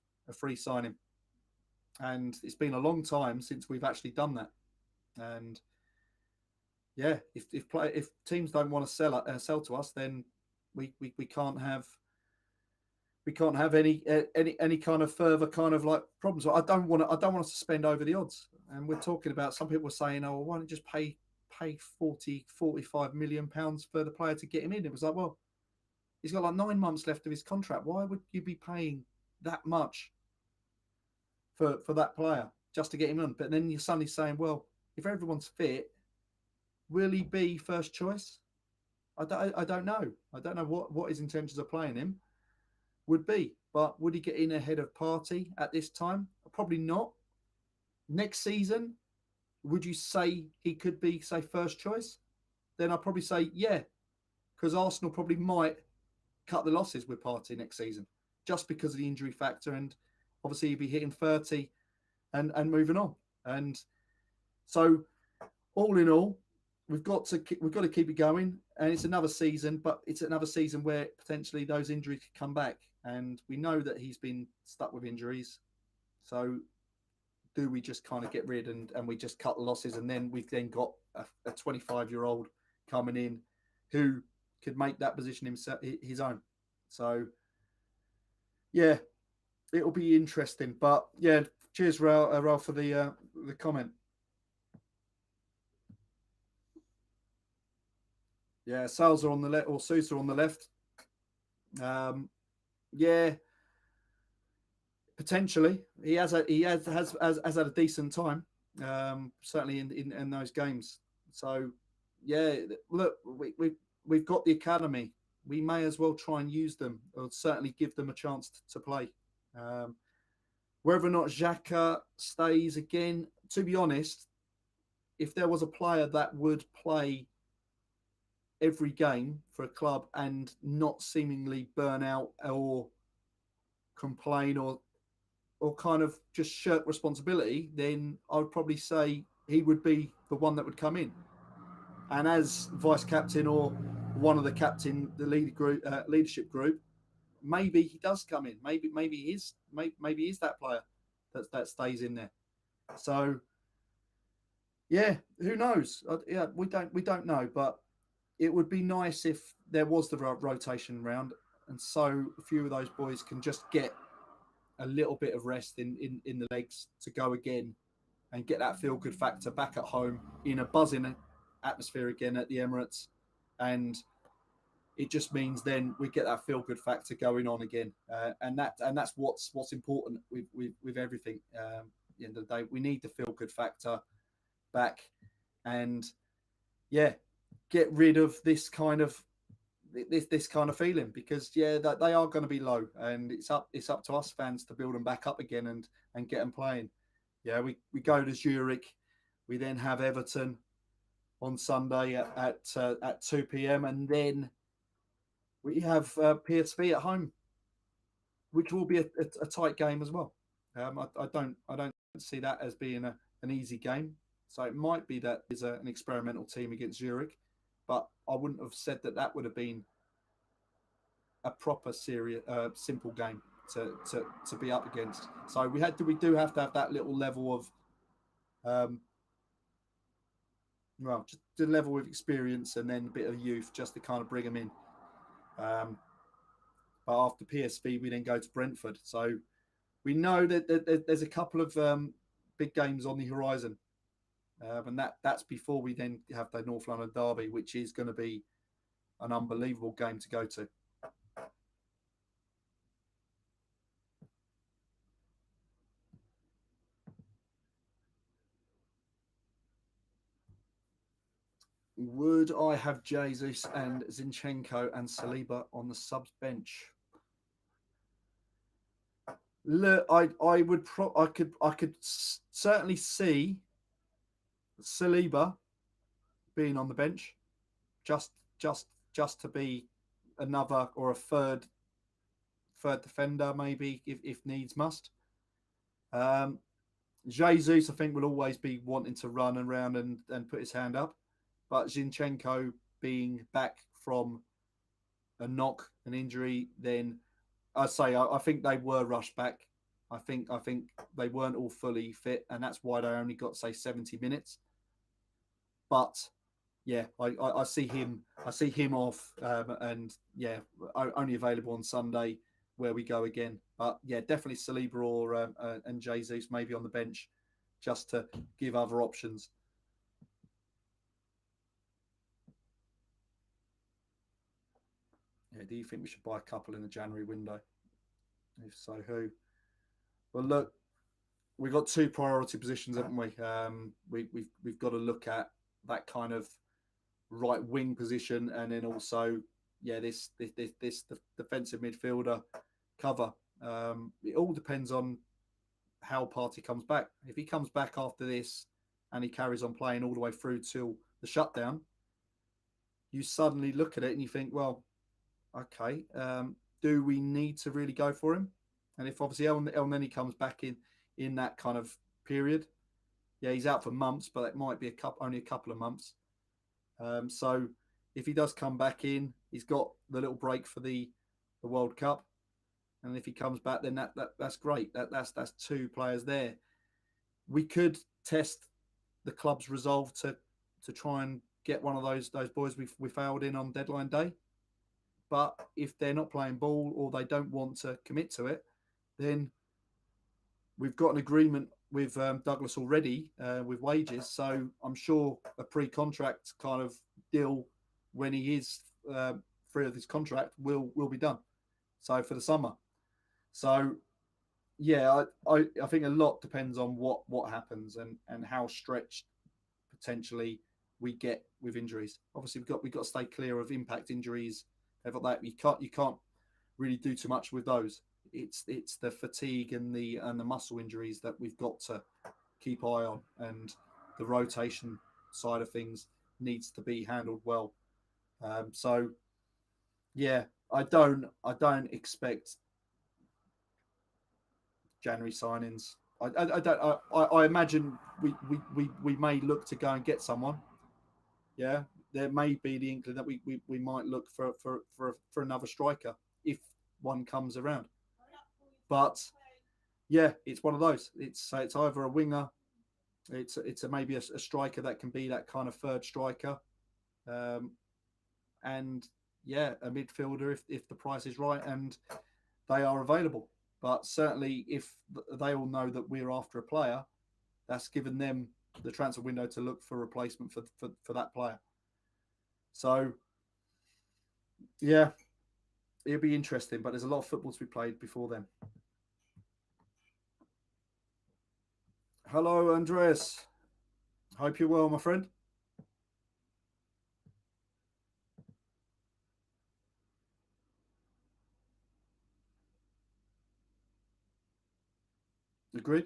S1: signing. And it's been a long time since we've actually done that. And yeah, if teams don't want to sell to us, then we can't have any kind of further kind of like problems. I don't want to spend over the odds. And we're talking about, some people were saying, oh, why don't you just pay 45 million pounds for the player to get him in? It was like, well, he's got like 9 months left of his contract. Why would you be paying that much for that player just to get him on? But then you're suddenly saying, well, if everyone's fit, will he be first choice? I don't know. I don't know what his intentions of playing him would be. But would he get in ahead of Partey at this time? Probably not. Next season, would you say he could be, say, first choice? Then I'd probably say, yeah, because Arsenal probably might cut the losses with Partey next season just because of the injury factor. And obviously he'd be hitting 30 and moving on. And so all in all, we've got to keep it going. And it's another season, but it's another season where potentially those injuries could come back. And we know that he's been stuck with injuries. So do we just kind of get rid and we just cut the losses, and then we've then got a 25-year-old coming in who could make that position himself his own. So yeah, it'll be interesting. But yeah, cheers, Ralph, for the comment. Yeah, Salza on the left or Sousa on the left. Yeah, potentially he has had a decent time. Certainly in those games. So yeah, look, we've got the academy. We may as well try and use them, or certainly give them a chance to play. Whether or not Xhaka stays again, to be honest, if there was a player that would play every game for a club and not seemingly burn out or complain or kind of just shirk responsibility, then I would probably say he would be the one that would come in. And as vice captain or one of the captain, the leadership group, maybe he does come in. Maybe he's that player that stays in there. So yeah, who knows? Yeah, we don't know, but it would be nice if there was the rotation round, and so a few of those boys can just get a little bit of rest in the legs to go again and get that feel good factor back at home in a buzzing atmosphere again at the Emirates. And it just means then we get that feel good factor going on again. And that's what's important with everything. At the end of the day, we need the feel good factor back, and yeah, get rid of this kind of feeling, because that they are going to be low, and it's up to us fans to build them back up again and get them playing. Yeah, we go to Zurich, we then have Everton on Sunday at 2 p.m. and then we have PSV at home, which will be a tight game as well. I don't see that as being an easy game. So it might be that is an experimental team against Zurich, but I wouldn't have said that would have been a proper serious simple game to be up against. So we do have to have that little level of just the level of experience and then a bit of youth just to kind of bring them in. But after PSV, we then go to Brentford. So we know that there's a couple of big games on the horizon. And that's before we then have the North London derby, which is going to be an unbelievable game to go to. Would I have Jesus and Zinchenko and Saliba on the subs bench? Look, I could certainly see Saliba being on the bench, just just just to be another or a third defender, maybe if needs must. Um, Jesus, I think, will always be wanting to run around and put his hand up, but Zinchenko being back from a knock, an injury, then I think they were rushed back. I think they weren't all fully fit, and that's why they only got say 70 minutes. But yeah, I see him. I see him off, and yeah, only available on Sunday where we go again. But yeah, definitely Saliba or and Jesus maybe on the bench, just to give other options. Yeah, do you think we should buy a couple in the January window? If so, who? Well, look, we've got two priority positions, haven't we? We've got to look at that kind of right wing position, and then also, yeah, this defensive midfielder cover. It all depends on how Partey comes back. If he comes back after this and he carries on playing all the way through till the shutdown, you suddenly look at it and you think, well, okay, do we need to really go for him? And if obviously El Neni comes back in that kind of period, yeah, he's out for months, but it might be only a couple of months. So if he does come back in, he's got the little break for the World Cup, and if he comes back, then that's great. That's two players there. We could test the club's resolve to try and get one of those boys we failed in on deadline day. But if they're not playing ball or they don't want to commit to it, then we've got an agreement with Douglas already with wages. So I'm sure a pre-contract kind of deal when he is free of his contract will be done. So for the summer. So yeah, I think a lot depends on what happens and how stretched potentially we get with injuries. Obviously, we've got to stay clear of impact injuries. That you can't really do too much with those. It's the fatigue and the muscle injuries that we've got to keep eye on, and the rotation side of things needs to be handled well. So yeah, I don't expect January signings. I don't. I imagine we may look to go and get someone. Yeah, there may be the inkling that we might look for another striker if one comes around. But yeah, it's one of those. It's either a winger, it's maybe a striker that can be that kind of third striker, um, and yeah, a midfielder if the price is right and they are available. But certainly, if they all know that we're after a player, that's given them the transfer window to look for a replacement for that player. So yeah, it'll be interesting. But there's a lot of football to be played before then. Hello, Andreas. Hope you're well, my friend. Agreed.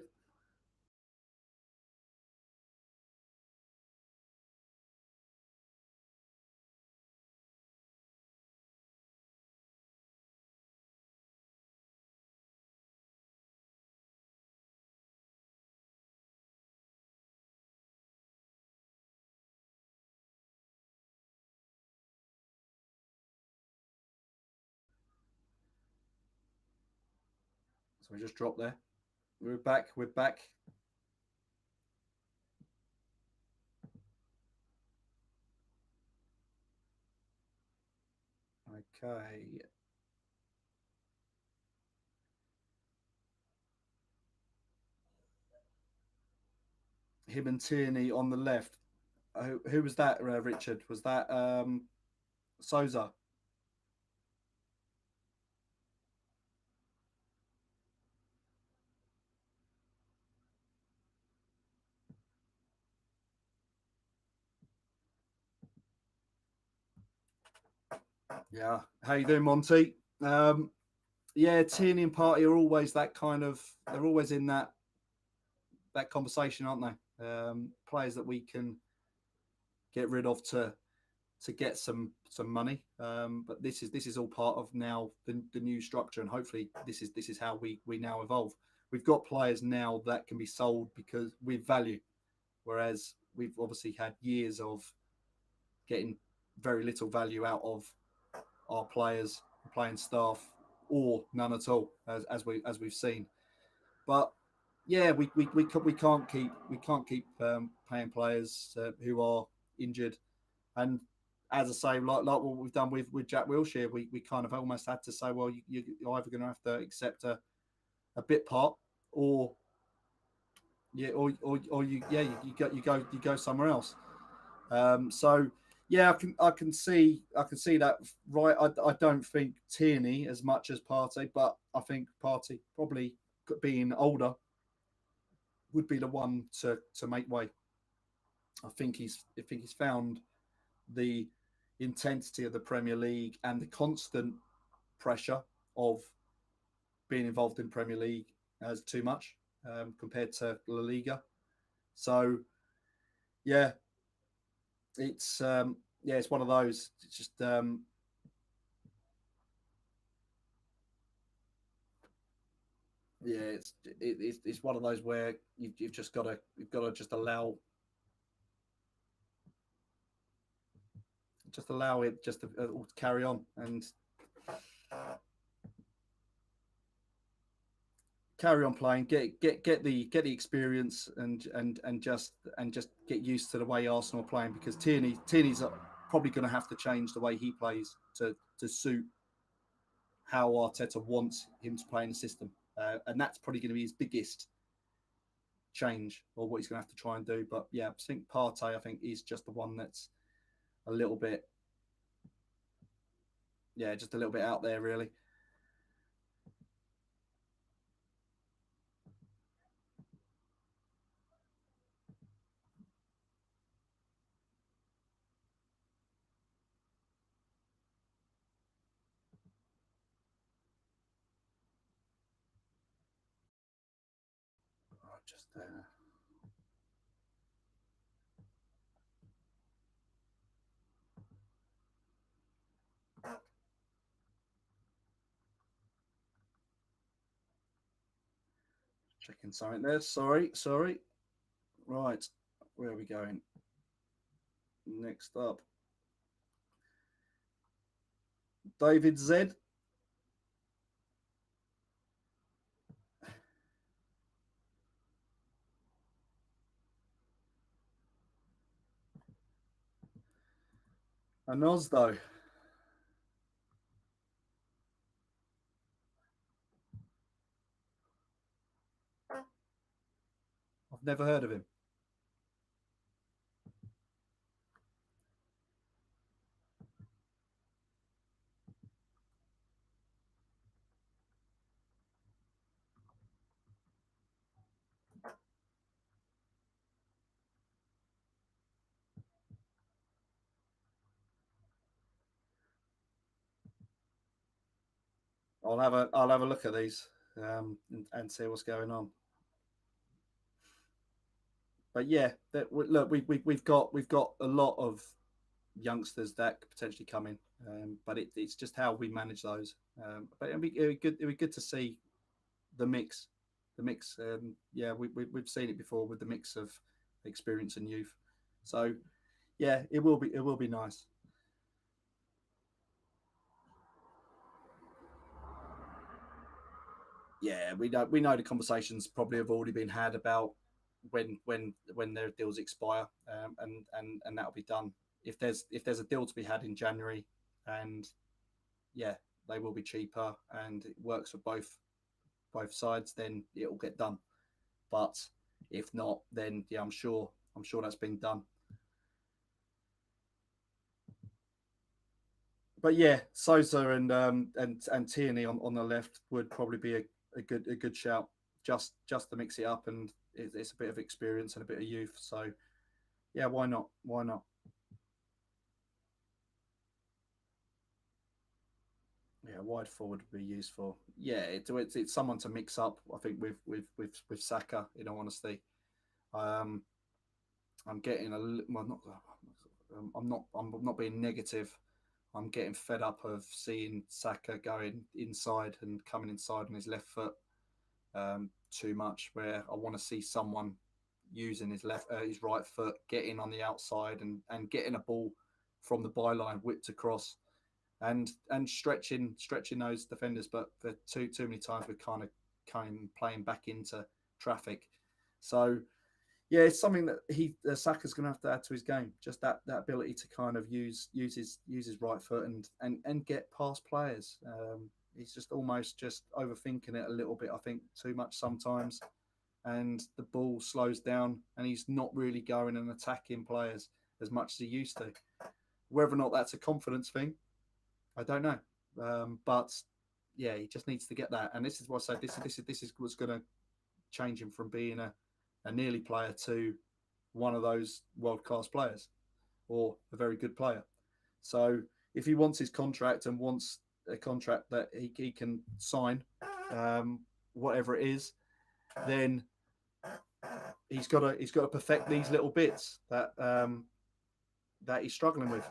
S1: So we just dropped there. We're back. We're back. Okay. Him and Tierney on the left. Who was that, Richard? Was that Souza? Yeah. How you doing, Monty? Yeah, Tierney and Party are always that kind of. They're always in that conversation, aren't they? players that we can get rid of to get some money. But this is all part of now the new structure, and hopefully this is how we now evolve. We've got players now that can be sold because with value, whereas we've obviously had years of getting very little value out of our players, playing staff, or none at all, as we've seen. But yeah, we can't keep paying players who are injured. And as I say, like what we've done with Jack Wilshere, we kind of almost had to say, well, you're either going to have to accept a bit part, or yeah, or you go somewhere else. So yeah, I can see that, right. I don't think Tierney as much as Partey, but I think Partey probably being older would be the one to make way. I think he's found the intensity of the Premier League and the constant pressure of being involved in Premier League as too much compared to La Liga. So yeah, it's one of those. It's just it's one of those where you've just got to just allow it just to carry on and carry on playing, get the experience, and just get used to the way Arsenal are playing, because Tierney's probably going to have to change the way he plays to suit how Arteta wants him to play in the system, and that's probably going to be his biggest change, or what he's going to have to try and do. But yeah, I think Partey, I think, is just the one that's a little bit, yeah, just a little bit out there, really. Just checking something there. Sorry. Right, where are we going? Next up, David Z. And Oz, though. I've never heard of him. I'll have a look at these and see what's going on. But yeah, look, we've got a lot of youngsters that could potentially come in, but it's just how we manage those. But it'd be good to see the mix, yeah, we've seen it before with the mix of experience and youth. So yeah, it will be nice. Yeah, we know the conversations probably have already been had about when their deals expire, and that'll be done. If there's a deal to be had in January, and yeah, they will be cheaper and it works for both sides, then it'll get done. But if not, then yeah, I'm sure that's been done. But yeah, Sosa and Tierney on the left would probably be a good shout, just to mix it up, and it's a bit of experience and a bit of youth. So yeah, why not? Why not? Yeah, wide forward would be useful. Yeah, it's someone to mix up. I think with Saka, in all honesty. Um, I'm getting I'm not being negative. I'm getting fed up of seeing Saka going inside and coming inside on his left foot too much. Where I want to see someone using his right foot, getting on the outside and getting a ball from the byline whipped across and stretching those defenders. But for too many times we're kind of playing back into traffic. So yeah, it's something that Saka's going to have to add to his game. Just that ability to kind of use his right foot and get past players. He's just almost just overthinking it a little bit. I think too much sometimes, and the ball slows down, and he's not really going and attacking players as much as he used to. Whether or not that's a confidence thing, I don't know. But yeah, he just needs to get that. And this is what I say. This is what's going to change him from being a nearly player to one of those world class players or a very good player. So if he wants his contract and wants a contract that he can sign, whatever it is, then he's got to perfect these little bits that that he's struggling with.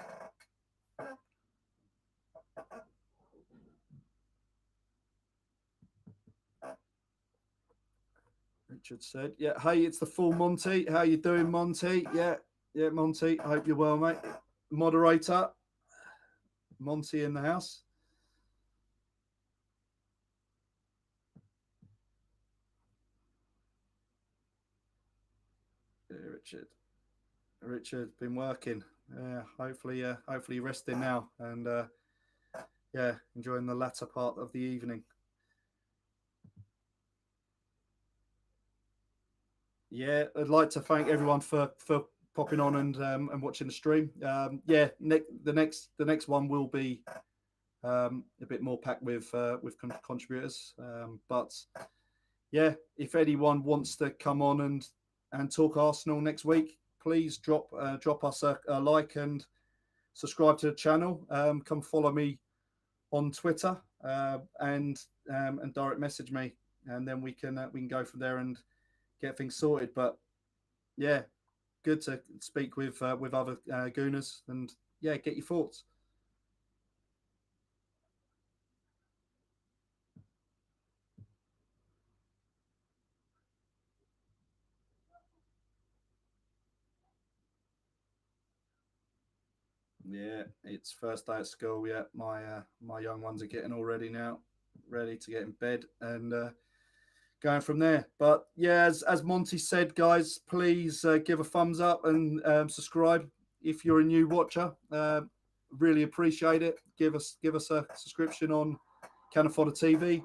S1: Richard said, "Yeah, hey, it's the full Monty. How you doing, Monty? Yeah, Monty. I hope you're well, mate. Moderator, Monty in the house." Yeah, Richard, been working. Yeah, hopefully resting now and yeah, enjoying the latter part of the evening. Yeah, I'd like to thank everyone for popping on and watching the stream. Yeah, the next one will be a bit more packed with contributors. But yeah, if anyone wants to come on and talk Arsenal next week, please drop us a like and subscribe to the channel. Come follow me on Twitter and direct message me, and then we can go from there and get things sorted. But yeah, good to speak with other Gooners and yeah, get your thoughts. Yeah, it's first day at school. Yeah, my young ones are getting all ready now, ready to get in bed and going from there. But yeah, as Monty said, guys, please give a thumbs up and subscribe if you're a new watcher. Really appreciate it. Give us a subscription on Cannon Fodder TV,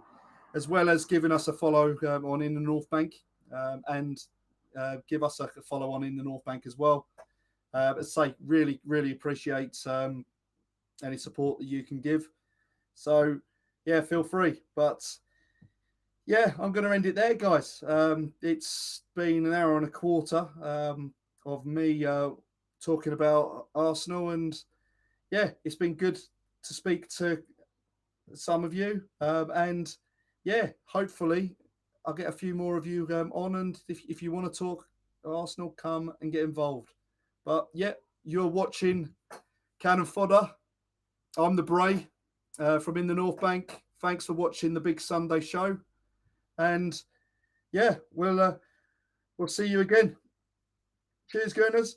S1: as well as giving us a follow on In the North Bank, and give us a follow on In the North Bank as well. As I say, really appreciate any support that you can give. So yeah, feel free. But yeah, I'm going to end it there, guys. It's been an hour and a quarter of me talking about Arsenal, and yeah, it's been good to speak to some of you, and yeah, hopefully I'll get a few more of you on, and if you want to talk Arsenal, come and get involved. But yeah, you're watching Cannon Fodder. I'm the Bray from In the North Bank. Thanks for watching the Big Sunday show, and yeah, we'll see you again. Cheers, Gooners.